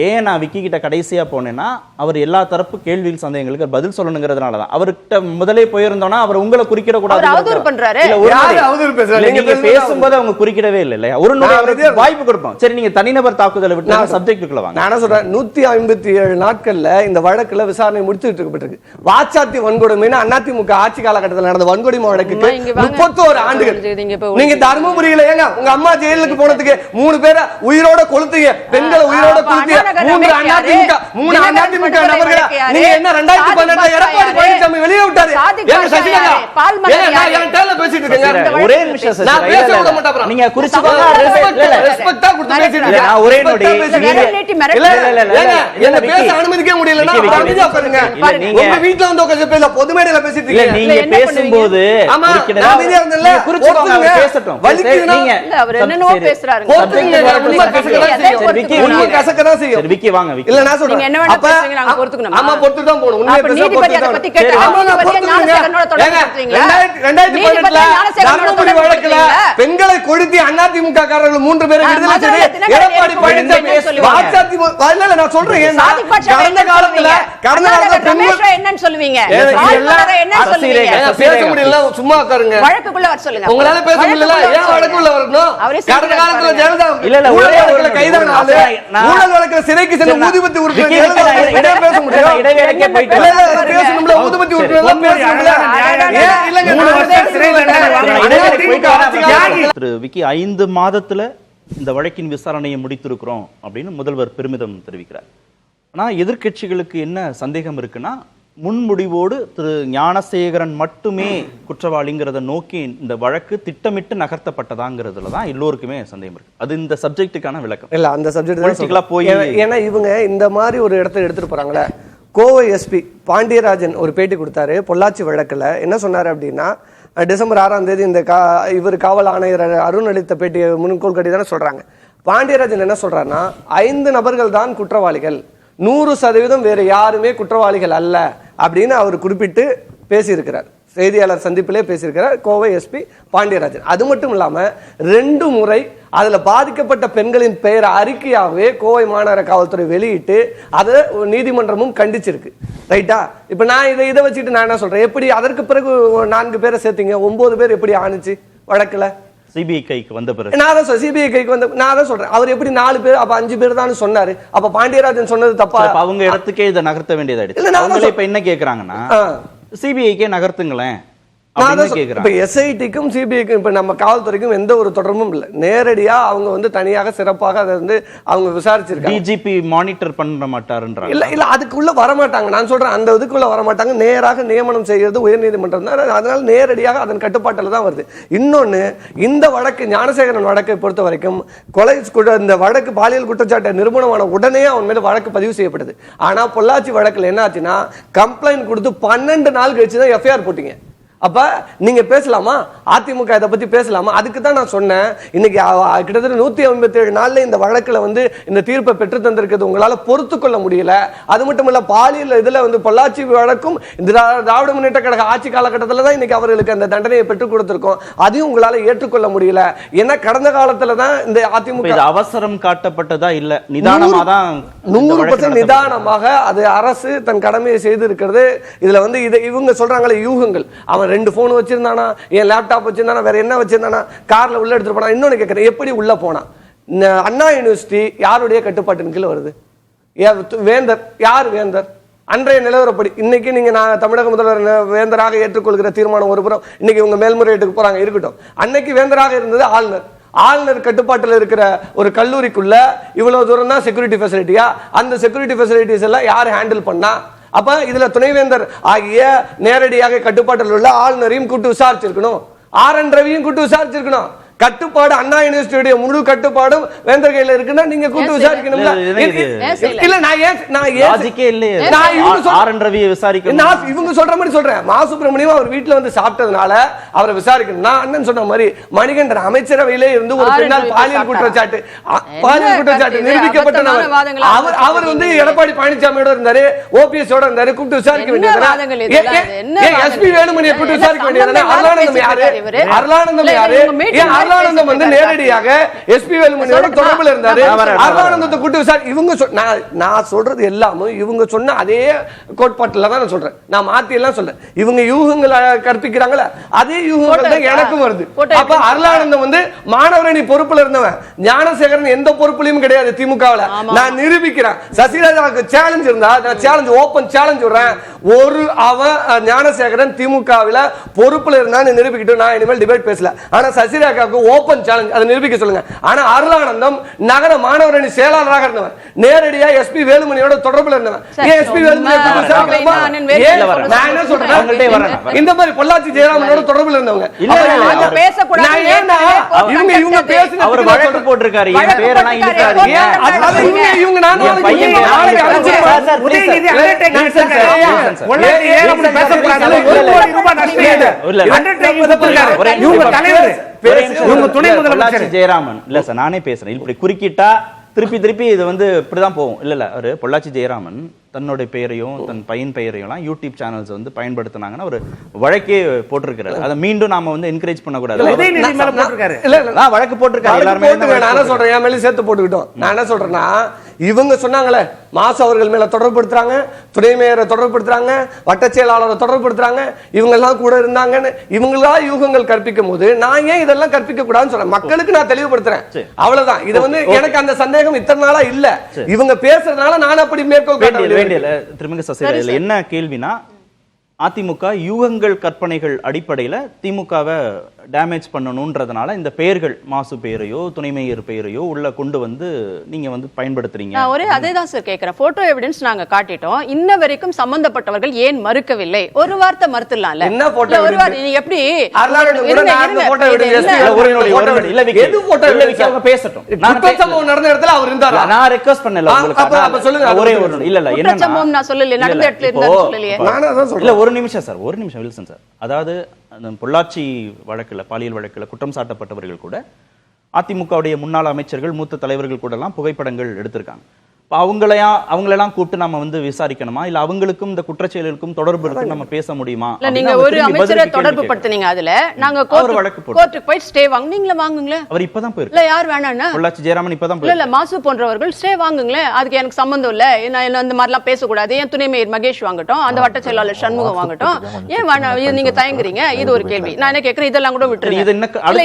ஏன் நான் விக்கி கிட்ட கடைசியா போனேன்னா அவர் எல்லா தரப்பு கேள்விகள் சந்தேகங்களுக்கு பதில் சொல்லணுங்கிறதுனால தான். அவர்கிட்ட முதலே போயிருந்தோம்னா அவர் உங்களை குறுக்கிட கூடாது. நீங்க பேசும்போது அவங்க குறுக்கிடவே இல்லை இல்லையா? ஒரு நொடி அவருக்கு வாய்ப்பு கொடுப்போம். சரி, நீங்க தனிநபர் தாக்குதலை விட்டு சப்ஜெக்ட்டுக்குள்ள வாங்க. நான் சொல்றேன் 157 நாட்கள்ல இந்த வழக்குல விசாரணை முடிச்சுட்டு இருக்கப்பட்டிருக்கு. வாச்சாத்தி வன்கொடுமைன்னு அதிமுக ஆட்சி காலகட்டத்தில் நடந்த வன்கொடுமை வழக்குக்கு 31 ஆண்டுகள். நீங்க தர்மபுரியில ஏங்க உங்க அம்மா ஜெயிலுக்கு போனதுக்கு 3 பேரை உயிரோட கொளுத்தீங்க, பெண்களை உயிரோட கொளுத்தீங்க. 3 அதிமுக நபர்களை நீங்க என்ன 2018 எடப்பாடி பழனிசாமி வெளியே விட்டாரு. பேசிட்டு இருக்கீங்க. ஒரே நிமிஷம் நான் பேச விட மாட்டேன். நீங்க குறிச்சுக்கோங்க. ரெஸ்பெக்ட்டா கொடுத்து பேசிட்டு இருக்கீங்க. நான் ஒரே நொடி என்ன பேச அனுமதிக்க முடியலன்னா அமைதியா உட்காருங்க. உங்க வீட்ல வந்து உட்கார்ந்து பேச பொது மேடையில பேசிட்டு இருக்கீங்க. நீங்க பேசும்போது அமைதியா இருந்தல்ல குறிச்சுக்கோங்க. பேசட்டும். வலிக்குதுங்க. அவர் என்னன்னோ பேசுறாரு. கசக்கதா செய்யும். விக்கி வாங்க. இல்ல நான் சொல்றேன். நீங்க என்ன வேணா பேசுங்க, நாங்க பொறுத்துக்கணும். ஆமா பொறுத்து தான் போணும். உண்மையை பேச பொறுத்து தான். பத்தி கேட்டா ஞானசேகரனோட தொடர்பு பண்றீங்களா? 2018 தர்மபுரி வழக்குல பெண்களை கொளுத்தி அதிமுக காரர்கள் 3 பேரை விடுதலை செய்து எடப்பாடி பழனிசாமி வாச்சாத்தி இல்ல நான் சொல்றேன். கடந்த காலத்துல ரமேஷ் என்னன்னு சொல்லுவீங்க? என்ன சொல்லுவீங்க? பேச முடியல, சும்மா உட்காருங்க. வழக்குக்குள்ள வர சொல்லுங்க. உங்களால பேச முடியல, ஏன் வழக்குக்குள்ள வரணும்? கடந்த காலத்துல ஜெயலலிதா இல்ல ஊழல் வழக்குல கைதான ஆளு, ஊழல் வழக்குல சிறைக்கு சென்ற ஊதுபத்தி உறுப்பினர் ஜெயலலிதா பேச முடியும். இடைவேளைக்கே போயிட்டு பேசணும்ல, ஊதுபத்தி உறுப்பினர் பேசணும்ல. இல்லங்க 3 வருஷம் சிறையில திரு விக்கி 5 மாதத்துல இந்த வழக்கின் விசாரணையை முடித்திருக்கிறோம் அப்படின்னு முதல்வர் பெருமிதம் தெரிவிக்கிறார். ஆனா எதிர்க்கட்சிகளுக்கு என்ன சந்தேகம் இருக்குன்னா, முன்முடிவோடு திரு ஞானசேகரன் மட்டுமே குற்றவாளிங்கிறத நோக்கி இந்த வழக்கு திட்டமிட்டு நகர்த்தப்பட்டதாங்கிறதுல தான் எல்லோருக்குமே சந்தேகம் இருக்கு. அது இந்த சப்ஜெக்டுக்கான விளக்கம் இல்ல. அந்த சப்ஜெக்ட் போய் ஏன்னா இவங்க இந்த மாதிரி ஒரு இடத்தை எடுத்துட்டு போறாங்களே. கோவை எஸ்பி பாண்டியராஜன் ஒரு பேட்டி கொடுத்தாரு பொள்ளாச்சி வழக்குல. என்ன சொன்னாரு அப்படின்னா, டிசம்பர் 6ஆம் தேதி இந்த இவர் காவல் ஆணையர் அருண் அளித்த பேட்டியை முன்கோள் கட்டி தானே சொல்றாங்க. பாண்டியராஜன் என்ன சொல்றாருன்னா, 5 நபர்கள் தான் குற்றவாளிகள், 100% வேற யாருமே குற்றவாளிகள் அல்ல அப்படின்னு அவர் குறிப்பிட்டு பேசியிருக்கிறார். செய்தியாளர் சந்திப்பிலே பேசியிருக்கிறார் கோவை எஸ்பி பாண்டியராஜன். அது மட்டும் இல்லாம 2 முறை அதுல பாதிக்கப்பட்ட பெண்களின் பெயர் அறிக்கையாகவே கோவை மாநகர காவல்துறை வெளியிட்டு அதை நீதிமன்றமும் கண்டிச்சிருக்கு. ரைட்டா? இப்ப நான் இதை வச்சுட்டு நான் என்ன சொல்றேன், எப்படி அதற்கு பிறகு 4 பேரை சேர்த்தீங்க, 9 பேர் எப்படி ஆணுச்சு வழக்குல? சிபிஐ கைக்கு வந்த பிறகு நான் தான் சிபிஐ கைக்கு வந்து நான் தான் சொல்றேன். அவர் எப்படி 4 பேர் அப்ப 5 பேர் தான் சொன்னாரு. அப்ப பாண்டியராஜன் சொன்னது தப்பா? அவங்க இடத்துக்கே இதை நகர்த்த வேண்டியதாயிடுச்சு. அவங்களே இப்ப என்ன கேக்குறாங்கன்னா, சிபிஐக்கே நகர்த்துங்களேன். எஸ்ஐடிக்கும் சிபிஐக்கும் இப்ப நம்ம காவல்துறைக்கும் எந்த ஒரு தொடர்பும் இல்லை. நேரடியா அவங்க வந்து தனியாக சிறப்பாக அதை வந்து அவங்க விசாரிச்சிருக்காங்க. டிஜிபி மானிட்டர் பண்ண மாட்டாருன்றாங்க. இல்ல அதுக்குள்ள வர மாட்டாங்க. நான் சொல்றேன் அந்த இதுக்குள்ள வர மாட்டாங்க. நேராக நியமனம் செய்யறது உயர்நீதிமன்றம் தான். அதனால நேரடியாக அதன் கட்டுப்பாட்டில் தான் வருது. இன்னொன்னு, இந்த வழக்கு ஞானசேகரன் வழக்கை பொறுத்த வரைக்கும் கொலை இந்த வழக்கு பாலியல் குற்றச்சாட்டு நிரூபணமான உடனே அவன் மேல வழக்கு பதிவு செய்யப்படுது. ஆனா பொள்ளாச்சி வழக்குல என்ன ஆச்சுன்னா, கம்ப்ளைண்ட் கொடுத்து 12 நாள் கழிச்சு தான் எஃப்ஐஆர் போட்டீங்க. அப்ப நீங்க பேசலாமா? அதிமுக இதை பத்தி பேசலாமா? அதுக்கு தான் நான் சொன்னேன், இன்னைக்கு கிட்டத்தட்ட 157 நாள்ல இந்த வழக்குல வந்து இந்த தீர்ப்பை பெற்று தந்திருக்கிறது உங்களால பொறுத்து கொள்ள முடியல. அது மட்டும் இல்ல, பாலியல் இதுல வந்து பொள்ளாச்சி வழக்கும் இந்த திராவிட முன்னேற்ற கழக ஆட்சி காலகட்டத்தில் தான் இன்னைக்கு அவர்களுக்கு அந்த தண்டனையை பெற்றுக் கொடுத்திருக்கோம். அதையும் உங்களால ஏற்றுக்கொள்ள முடியல. ஏன்னா கடந்த காலத்துல தான் இந்த அதிமுக அவசரம் காட்டப்பட்டதா இல்ல, நிதானமா தான் 100% நிதானமாக அது அரசு தன் கடமையை செய்து இருக்கிறது. இதுல வந்து இவங்க சொல்றாங்களே யூகங்கள், அவன் 2 போன் வச்சிருந்தானா, என் லேப்டாப் வச்சிருந்தானா, வேற என்ன வச்சிருந்தானா, கார்ல உள்ள எடுத்துட்டு போனா. இன்னொன்னு கேட்கிறேன், எப்படி உள்ள போனா? அண்ணா யூனிவர்சிட்டி யாருடைய கட்டுப்பாட்டின் கீழ் வருது? வேந்தர் யார் வேந்தர்? அன்றைய நிலவரப்படி இன்னைக்கு நீங்க நான் தமிழக முதல்வர் வேந்தராக ஏற்றுக்கொள்கிற தீர்மானம் ஒரு புறம், இன்னைக்கு இவங்க மேல்முறையீட்டுக்கு போறாங்க, இருக்கட்டும். அன்னைக்கு வேந்தராக இருந்தது ஆளுநர். ஆளுநர் கட்டுப்பாட்டில் இருக்கிற ஒரு கல்லூரிக்குள்ள இவ்வளவு தூரம் தான் செக்யூரிட்டி ஃபெசிலிட்டியா? அந்த செக்யூரிட்டி ஃபெசிலிட்டிஸ் எல்லாம் யார் ஹேண்டில் பண்ணா? அப்ப இதுல துணைவேந்தர் ஆகிய நேரடியாக கட்டுப்பாட்டில் உள்ள ஆளுநரையும் கூட்டு விசாரிச்சிருக்கணும், ஆர்.என். ரவியும் கூட்டு விசாரிச்சிருக்கணும். கட்டுப்பாடு அண்ணா யூனிவர்சிட்டியுடைய முழு கட்டுப்பாடும் வேந்தர் கையில இருக்குன்னா நீங்க கூட்டு விசாரிக்கணும்ல. இல்ல நான் ஆர்.என். ரவியை விசாரிக்கணும். நான் இவங்க சொல்ற மாதிரி சொல்றேன். மா சுப்பிரமணியம் அவர் வீட்டுல வந்து சாப்பிட்டதுனால அவரை விசாரிக்கணும். நான் அண்ணன் சொன்ன மாதிரி மணிகண்டன் அமைச்சரவையிலே இருந்து ஒரு பெண்ணால் பாலியல் குற்றச்சாட்டு நிரூபிக்கப்பட்ட அவர் வந்து எடப்பாடி பழனிசாமியோட இருந்தாரு, ஓபிஎஸ் ஓட இருந்தாரு, கூப்பிட்டு விசாரிக்க வேண்டியது. எஸ்பி வேலுமணியை கூப்பிட்டு விசாரிக்க வேண்டியது. அருளானந்தம் யாரு? அருளானந்தம் யாரு? அருளானந்தம் வந்து நேரடியாக எஸ்பி வேலுமணியோட தொடர்புல இருந்தாரு. அருளானந்தத்தை கூட்டு விசாரி இவங்க நான் சொல்றது எல்லாமே இவங்க சொன்ன அதே கோட்பாட்டுல தான் நான் சொல்றேன். நான் மாத்தி எல்லாம் சொல்றேன். இவங்க யூகங்களை கற்பிக்கிறாங்களே அதே யூகங்கள் தான் எனக்கும் வருது. அப்ப அருளானந்தம் வந்து மாணவரணி பொறுப்புல இருந்தவன், ஞானசேகரன் எந்த பொறுப்புலயும் கிடையாது திமுகவுல. நான் நிரூபிக்கிறேன். சசிகலாவுக்கு சேலஞ்ச் இருந்தா நான் சேலஞ்ச் ஓபன் சேலஞ்ச் விடுறேன். ஒரு அவன் ஞானசேகரன் திமுகவுல பொறுப்புல இருந்தான்னு நிரூபிக்கிட்டு நான் இனிமேல் டிபேட் பேசல. ஆனா சசிகலாவுக்கு ஓபன் சேலஞ்ச் அதை நிரூபிக்க சொல்லுங்க. ஆனா அருளானந்தம் நகர மாணவரணி செயலாளராக இருந்தவன், நேரடியா எஸ்பி வேலுமணியோட தொடர்புல இருந்தவன். எஸ்பி வேலுமணி இந்த மாதிரி பொள்ளாச்சி ஜெயராமனோட தொடர்புல இருந்தவங்க இவங்க பேசுன அவர் வழக்கு போட்டிருக்காரு. என் பேரெல்லாம் இழுக்காதீங்க. இவங்க ஜெயராமன் இல்ல சார், நானே பேசுறேன். இப்படி குறுக்கிட்டா திருப்பி இது வந்து இப்படிதான் போகும். இல்ல அவரு பொள்ளாச்சி ஜெயராமன் தன்னுடைய பெயரையும் தன் பையன் பெயரையும் யூடியூப் சேனல்ஸ் வந்து பயன்படுத்தினாங்கன்னா ஒரு வழக்கே போட்டிருக்கிறாரு. அதை மீண்டும் நாம வந்து என்கரேஜ் பண்ணக்கூடாது. வழக்கு போட்டிருக்காரு. எல்லாருமே நான் சொல்றேன், என் மேலே சேர்த்து போட்டுக்கிட்டோம். நான் என்ன சொல்றேன்னா, இவங்க சொன்னாங்களே மாசு அவர்கள் மேல தொடர்புபடுத்துறாங்க, துணை மேயரை தொடர்புபடுத்துறாங்க, வட்ட செயலாளரை தொடர்புபடுத்துறாங்க, இவங்க எல்லாம் கூட இருந்தாங்கன்னு இவங்களா யூகங்கள் கற்பிக்கும் போது நான் ஏன் இதெல்லாம் கற்பிக்க கூடாதுன்னு சொல்றேன். மக்களுக்கு நான் தெளிவுபடுத்துறேன், அவ்வளவுதான். இது வந்து எனக்கு அந்த சந்தேகம் இத்தனை நாளா இல்ல. இவங்க பேசுறதுனால நான் அப்படி மேற்கோள் காட்ட வேண்டிய திருமங்க சசிகலா என்ன கேள்வினா, அதிமுக யூகங்கள் கற்பனைகள் அடிப்படையில திமுகவை டேமேஜ் பண்ணணும்ன்றதுனால இந்த பெயர்கள் மாசு பெயரையோ துணை மேயர் பெயரையோ உள்ள கொண்டு வந்து நீங்க வந்து பயன்படுத்துறீங்க. நான் ஒரே அதே தான் சார் கேட்கிறேன். போட்டோ எவிடன்ஸ் நாங்க காட்டிட்டோம், இன்ன வரைக்கும் சம்பந்தப்பட்டவர்கள் ஏன் மறுக்கவில்லை? ஒரு வார்த்தை மறுத்துடலாம்ல. என்ன போட்டோ ஒரு வார்த்தை நீங்க எப்படி நடந்த இடத்துல அவர் இருந்தாரா? நான் ரெக்வெஸ்ட் பண்ணல உங்களுக்கு. சொல்லுங்க. ஒரே ஒரு இல்ல என்ன சம்பவம் நான் சொல்லல, நடந்த இடத்துல இருந்தா சொல்லலையே. இல்ல ஒரு நிமிஷம் சார், ஒரு நிமிஷம் வில்சன் சார். அதாவது பொள்ளாச்சி வழக்குல பாலியல் வழக்குல குற்றம் சாட்டப்பட்டவர்கள் கூட அதிமுகவுடைய முன்னாள் அமைச்சர்கள் மூத்த தலைவர்கள் கூட எல்லாம் புகைப்படங்கள் எடுத்திருக்காங்க. அவங்களெல்லாம் கூப்பிட்டு நம்ம வந்து விசாரிக்கணுமா, இல்ல அவங்களுக்கும் இந்த குற்றச்செயலுக்கும் தொடர்பு இருக்கு நம்ம பேச முடியுமா? இல்ல நீங்க ஒரு அமைச்சரை தொடர்பு படுத்துனீங்க, அதுல நாங்க கோர்ட்டுக்கு போய் ஸ்டே வாங்குனீங்களே, வாங்குங்களே. அவர் இப்பதான் போயிருக்கு. இல்ல யார் வேணாம்னா பொள்ளாச்சி ஜெயராமன் இப்பதான் போயிருக்கு. இல்ல மாசு போன்றவர்கள் ஸ்டே வாங்குங்களே, அதுக்கு எனக்கு சம்பந்தம் இல்ல, நான் அந்த மாதிரி எல்லாம் பேசக்கூடாது. ஏன் துணை மேயர் மகேஷ் வாங்கட்டும், அந்த வட்ட செயலாளர் சண்முகம் வாங்கட்டும், ஏன் வேணாம் நீங்க தயங்குறீங்க? இது ஒரு கேள்வி. நான் என்ன கேக்குறேன், இதெல்லாம் கூட விட்டுருங்க.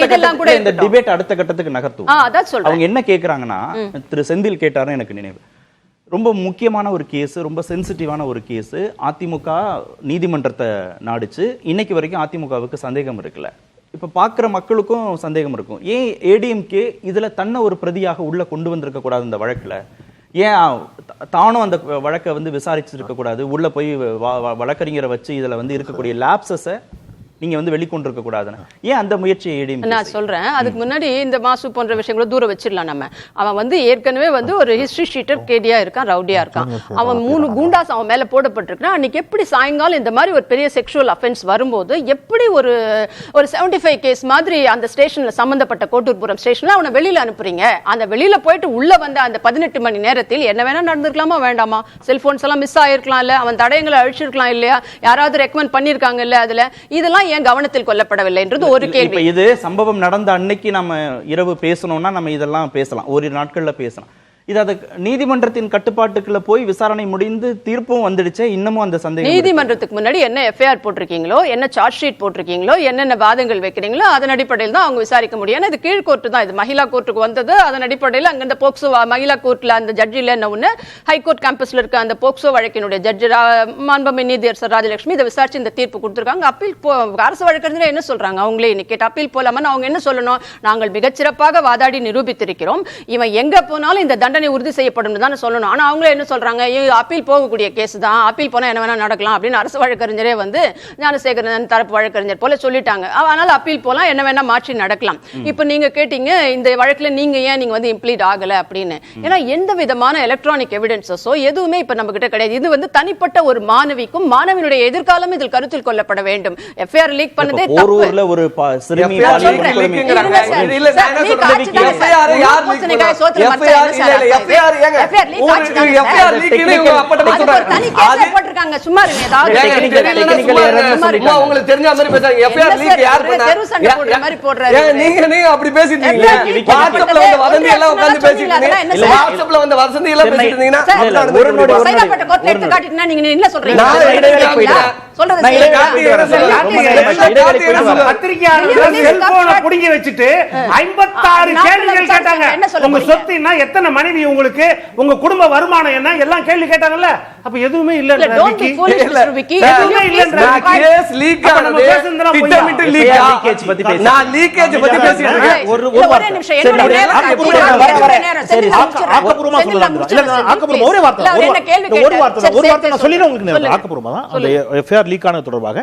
இதெல்லாம் கூட இந்த டிபேட் அடுத்த கட்டத்துக்கு நகர்த்தும். அதான் சொல்றேன். அவங்க என்ன கேக்குறாங்கன்னா, திரு செந்தில் கேட்டாருன்னு எனக்கு நினைவு, ரொம்ப முக்கியமான ஒரு கேஸ், ரொம்ப சென்சிட்டிவான ஒரு கேஸ். அதிமுக நீதிமன்றத்தை நாடிச்சு. இன்னைக்கு வரைக்கும் அதிமுகவுக்கு சந்தேகம் இருக்குல்ல. இப்ப பாக்குற மக்களுக்கும் சந்தேகம் இருக்கும். ஏன் ஏடிஎம்கே இதுல தன்னை ஒரு பிரதியாக உள்ள கொண்டு வந்திருக்க கூடாது இந்த வழக்குல? ஏன் தானும் அந்த வழக்கை வந்து விசாரிச்சிருக்க கூடாது? உள்ள போய் வழக்கறிஞரை வச்சு இதுல வந்து இருக்கக்கூடிய லேப்சஸை நீங்க வந்து வெளிக்கொண்டிருக்க கூடாதுன்னு ஏன் அந்த முயற்சியை ஏடிஎம்கே? நான் சொல்றேன், அதுக்கு முன்னாடி இந்த மாசு போன்ற விஷயங்களை தூரம் வச்சிடலாம். நம்ம அவன் வந்து ஏற்கனவே வந்து ஒரு ஹிஸ்டரி ஷீட்டர், கேடியா இருக்கான், ரவுடியா இருக்கான். அவன் 3 குண்டாஸ் அவன் மேல போடப்பட்டிருக்கான். அன்னைக்கு எப்படி சாயங்காலம் இந்த மாதிரி ஒரு பெரிய செக்ஷுவல் அஃபென்ஸ் வரும்போது எப்படி ஒரு 75 கேஸ் மாதிரி அந்த ஸ்டேஷன்ல சம்பந்தப்பட்ட கோட்டூர்புரம் ஸ்டேஷன்ல அவனை வெளியில அனுப்புறீங்க? அந்த வெளியில போயிட்டு உள்ள வந்த அந்த 18 மணி நேரத்தில் என்ன வேணா நடந்திருக்கலாமா வேண்டாமா? செல்போன்ஸ் எல்லாம் மிஸ் ஆயிருக்கலாம் இல்ல, அவன் தடயங்களை அழிச்சிருக்கலாம் இல்லையா, யாராவது ரெக்கமெண்ட் பண்ணிருக்காங்க இல்ல, அதுல இதெல்லாம் ஏன் கவனத்தில் கொள்ளப்படவில்லை என்றது ஒரு கேள்வி. இது சம்பவம் நடந்த அன்னைக்கு நம்ம இரவு பேசணும்னா நம்ம இதெல்லாம் பேசலாம், ஒரு நாட்கள்ல பேசலாம். இது அது நீதிமன்றத்தின் கட்டுப்பாட்டுக்குள்ள போய் விசாரணை முடிந்து தீர்ப்பும் வந்துடுச்சே, இன்னமும் அந்த சந்தேகம். நீதிமன்றத்துக்கு முன்னாடி என்ன எஃப்ஐஆர் போட்டிருக்கீங்களோ, என்ன சார்ஜ் ஷீட் போட்டிருக்கீங்களோ, என்னென்ன வாதங்கள் வைக்கிறீங்களோ அதன் அடிப்படையில் தான் அவங்க விசாரிக்க முடியும். ஏன்னா இது கீழ் கோர்ட்டு தான், இது மகிழா கோர்ட்டுக்கு வந்தது. அதன் அடிப்படையில் அங்க இந்த போக்சோ மகிழா கோர்ட்ல அந்த ஜட்ஜி இல்ல ஒண்ணு ஹைகோர்ட் கேம்பஸ்ல இருக்க அந்த போக்சோ வழக்கினுடைய ஜட்ஜி மாண்புமிகு நீதியரசர் ராஜலட்சுமி இதை விசாரிச்சு இந்த தீர்ப்பு கொடுத்திருக்காங்க. அப்பீல் அரசு வழக்கறிஞர் என்ன சொல்றாங்க, அவங்களே இன்னைக்கு அப்பீல் போலாமா, அவங்க என்ன சொல்லணும், நாங்கள் மிகச்சிறப்பாக வாதாடி நிரூபித்திருக்கிறோம், இவன் எங்க போனாலும் இந்த தண்டனை உறுதி செய்யப்படும் தான் சொல்லணும். ஆனா அவங்களே என்ன சொல்றாங்க, அப்பீல் போகக்கூடிய கேஸ் தான், அப்பீல் போனா என்ன வேணா நடக்கலாம் அப்படின்னு அரசு வழக்கறிஞரே வந்து ஞானசேகரன் தரப்பு வழக்கறிஞர் போல சொல்லிட்டாங்க. அதனால அப்பீல் போலாம், என்ன வேணா மாற்றி நடக்கலாம். இப்ப நீங்க கேட்டீங்க இந்த வழக்குல நீங்க ஏன் நீங்க வந்து இம்ப்ளீட் ஆகல அப்படின்னு. ஏன்னா எந்த விதமான எலக்ட்ரானிக் எவிடன்சஸோ எதுவுமே இப்ப நம்ம கிட்ட கிடையாது. இது வந்து தனிப்பட்ட ஒரு மாணவிக்கும் மாணவியுடைய எதிர்காலம் இதில் கருத்தில் கொள்ளப்பட வேண்டும். எஃப்ஐஆர் லீக் பண்ணதே தப்பு. ஊர்ல ஒரு சிறுமி உங்களுக்கு தெரிஞ்ச மாதிரி பேசுறாங்க. எஃப்ஐஆர் லீக் யார் பண்ணா? போடுற மாதிரி போடுறாரு. நீங்க அப்படி பேசிட்டு இருக்கீங்க. வாட்ஸ்அப்ல வந்து வதந்தி எல்லாம் உட்கார்ந்து பேசிட்டு இருக்கீங்க. வாட்ஸ்அப்ல வந்து வதந்தி எல்லாம் பேசிட்டு இருந்தீங்கன்னா சைதாப்பேட்டை கோர்ட்ல எடுத்து காட்டினா நீங்க என்ன சொல்றீங்க? பத்திரிகையாளர்கள் செல்போனை புடிங்கி வச்சுட்டு 56 கேள்விகள் கேட்டாங்க. உங்க சொத்துனா எத்தனை மனைவி, உங்களுக்கு உங்க குடும்ப வருமானம் என்ன, எல்லாம் கேள்வி கேட்டாங்கல்ல. அப்ப எதுவுமே இல்ல, எதுவுமே இல்ல. கேஸ் லீக் ஆனது திட்டமிட்டு லீக். நான் லீக்கேஜ் பத்தி பேசிட்டு இருக்கேன். ஒரு நிமிஷம் என்னோட ஆக்கப்பூர்வமா சொல்லலாம். இல்ல ஆக்கப்பூர்வமா ஒரே வார்த்தை நான் சொல்லிடுறேன் உங்களுக்கு. ஆக்கப்பூர்வமா தான் அந்த எஃப்ஐஆர் லீக் ஆனது தொடர்பாக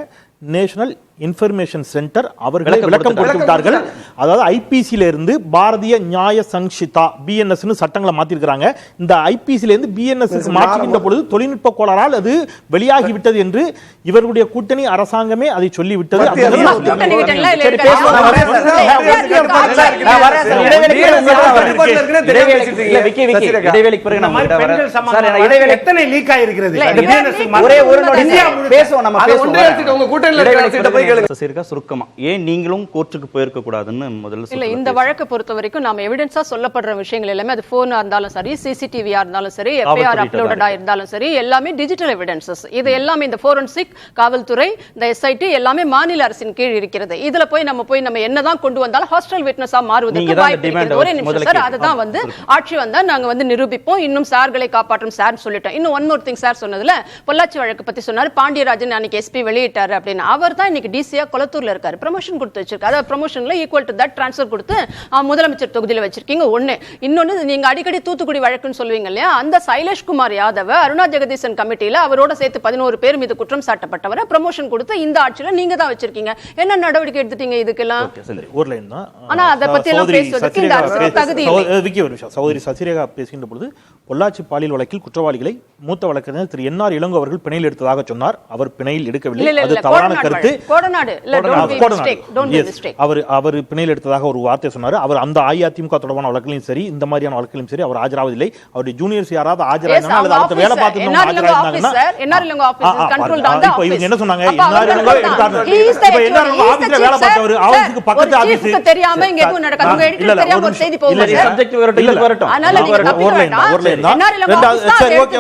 நேஷனல் இன்ஃபர்மேஷன் சென்டர் அவர்களை விளக்கம் கொடுத்துட்டார்கள். அதாவது ஐபிசில இருந்து பாரதிய நியாய சங்ஷிதா பிஎன்எஸ் சட்டங்களை மாத்திருக்கிறாங்க. இந்த ஐபிசில இருந்து பிஎன்எஸ் மாற்றுகின்ற பொழுது தொழில்நுட்ப கோளாறால் அது வெளியாகி விட்டது என்று இவர்களுடைய கூட்டணி அரசாங்கமே அதை சொல்லிவிட்டது. எத்தனை லீக் ஆயிருக்கிறது? சுருக்கமா ஏன் நீங்களும் கோர்ட்டுக்கு போயிருக்க கூடாதுன்னு முதல்ல இல்ல. இந்த வழக்கை பொறுத்த வரைக்கும் நாம எவிடன்ஸா சொல்லப்படுற விஷயங்கள் எல்லாமே அது போனா இருந்தாலும் சரி, சிசிடிவியா இருந்தாலும் சரி, எஃப்ஐஆர் அப்லோடடா இருந்தாலும் சரி, எல்லாமே டிஜிட்டல் எவிடன்சஸ். இது எல்லாமே இந்த ஃபோரன்சிக் காவல்துறை, இந்த எஸ்ஐடி எல்லாமே மாநில அரசின் கீழ் இருக்கிறது. இதுல போய் நம்ம என்னதான் கொண்டு வந்தாலும் ஹாஸ்டல் விட்னஸா மாறுவதற்கு வாய்ப்பு இருக்கிறது. ஒரே நிமிஷம் சார், அதுதான் வந்து ஆட்சி வந்தா நாங்க வந்து நிரூபிப்போம். இன்னும் சார்களை காப்பாற்றும் சார் சொல்லிட்டோம். இன்னும் ஒன் மோர் திங் சார் சொன்னதுல பொள்ளாச்சி வழக்கு பத்தி சொன்னாரு. பாண்டியராஜன் அன்னைக்கு எஸ்பி வெளியிட்டாரு அப்படின்னு. அவர் தான் இன்னைக்கு டிசியா கொளத்தூர்ல இருக்காரு. ப்ரமோஷன் கொடுத்து வச்சிருக்காரு. அதாவது ப்ரமோஷன்ல ஈக்குவல் டு தட் ட்ரான்ஸ்ஃபர் கொடுத்து முதலமைச்சர் தொகுதியில வச்சிருக்கீங்க. ஒண்ணு. இன்னொன்னு, நீங்க அடிக்கடி தூத்துக்குடி வழக்குன்னு சொல்லுவீங்க இல்லையா, அந்த சைலேஷ் குமார் யாதவ அருணா ஜெகதீசன் கமிட்டியில அவரோட சேர்த்து 11 பேர் மீது குற்றம் சாட்டப்பட்டவரை ப்ரமோஷன் கொடுத்து இந்த ஆட்சியில நீங்க தான் வச்சிருக்கீங்க. என்ன நடவடிக்கை எடுத்துட்டீங்க இதுக்கெல்லாம்? ஆனா அதை பத்தி எல்லாம் பேசுவதற்கு இந்த அரசு தகுதி இல்லை. சகோதரி சசிரேகா பேசுகின்ற பொழுது பொள்ளாச்சி பாலியல் வழக்கில் குற்றவாளிகளை மூத்த வழக்கறிஞர் திரு என்ஆர் இளங்கோ அவர்கள் பிணையில் எடுத்ததாக சொன்னார். அவர் பிணையில் எடுக்கவில்லை, அது தவறான கருத்து. அவர் பிணையில் எடுத்ததாக ஒரு வார்த்தை சொன்னார். அவர் அந்த அஇஅதிமுக தொடர்பான வழக்கிலும் சரி, இந்த மாதிரியான வழக்கிலும் சரி அவர் ஆஜராவதில்லை. அவருடைய ஜூனியர்ஸ் யாராவது ஆஜராயிருந்தாங்க அல்லது அவருக்கு வேலை பார்த்து ஆஜராயிருந்தாங்கன்னா இப்போ இவங்க என்ன சொன்னாங்க, என்ஆர் இளங்கோ எடுத்தாங்க. இப்போ என்ஆர் இளங்கோ ஆபீஸ்ல வேலை பார்த்தவர் அவருக்கு பக்கத்து ஆபீஸ் தெரியாம இங்க எதுவும் நடக்காது. உங்க எடிட்டர் தெரியாம ஒரு செய்தி போகுது. இல்ல சப்ஜெக்ட் வரட்டும். அதனால நீங்க தப்பி வேண்டாம். என்ஆர் இளங்கோ சரி ஓகே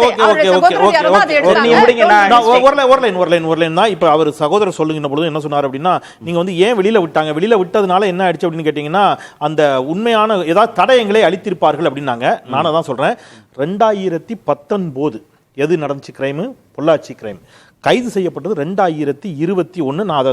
இப்ப அவர் சகோதரர் சொல்லுகின்ற பொழுது என்ன சொன்னார் அப்படின்னா, நீங்க வந்து ஏன் வெளியில விட்டாங்க, வெளியில விட்டதுனால என்ன ஆயிடுச்சு அப்படின்னு கேட்டீங்கன்னா, அந்த உண்மையான ஏதாவது தடயங்களை அளித்திருப்பார்கள் அப்படின்னாங்க. நானும் தான் சொல்றேன். 2019 எது நடந்துச்சு கிரைம், பொள்ளாச்சி கிரைம். கைது செய்யப்பட்டது 2021. நான் அதை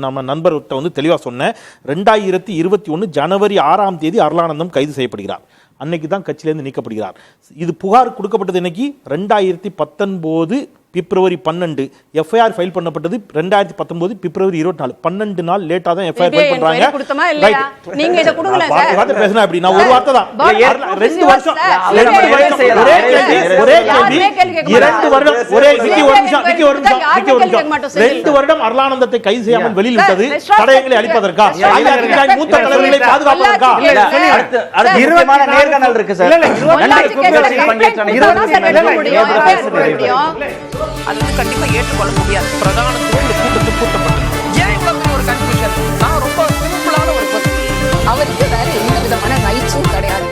நம்ம நண்பர்கிட்ட வந்து தெளிவாக சொன்னேன். 2021 ஜனவரி 6ஆம் தேதி அருளானந்தம் கைது செய்யப்படுகிறார். அன்னைக்கு தான் கட்சியிலேருந்து நீக்கப்படுகிறார். இது புகார் கொடுக்கப்பட்டது இன்னைக்கு 2019 பிப்ரவரி 12. எஃப்ஐஆர் ஃபைல் பண்ணப்பட்டது 2019 பிப்ரவரி 24. 12 நாள் லேட்டா தான் எஃப்ஐஆர் ஃபைல் பண்றாங்க. நீங்க இத கொடுங்கல சார். வார்த்தை பேசினா அப்படி நான் ஒரு வார்த்தை தான். 2 வருஷம் ஒரே கேள்வி 2 வருடம் ஒரே விக்கி ஒரு நிமிஷம் 2 வருடம் அருளானந்தத்தை கைது செய்யாமல் வெளியில் விட்டது தடயங்களை அளிப்பதற்கா, மூத்த தலைவர்களை பாதுகாப்பதற்கா? அடுத்து முக்கியமான நேர்காணல் இருக்கு சார். அது வந்து கண்டிப்பா ஏற்றுக்கொள்ள முடியாது. பிரதானத்துவம் இந்த கூட்டத்தில் கூட்டப்பட்டது. ஏன் இவ்வளவு ஒரு கன்ஃபியூஷன்? நான் ரொம்ப சிம்பிளான ஒரு அவருக்கு வேற எந்த விதமான ரைட்ஸும் கிடையாது.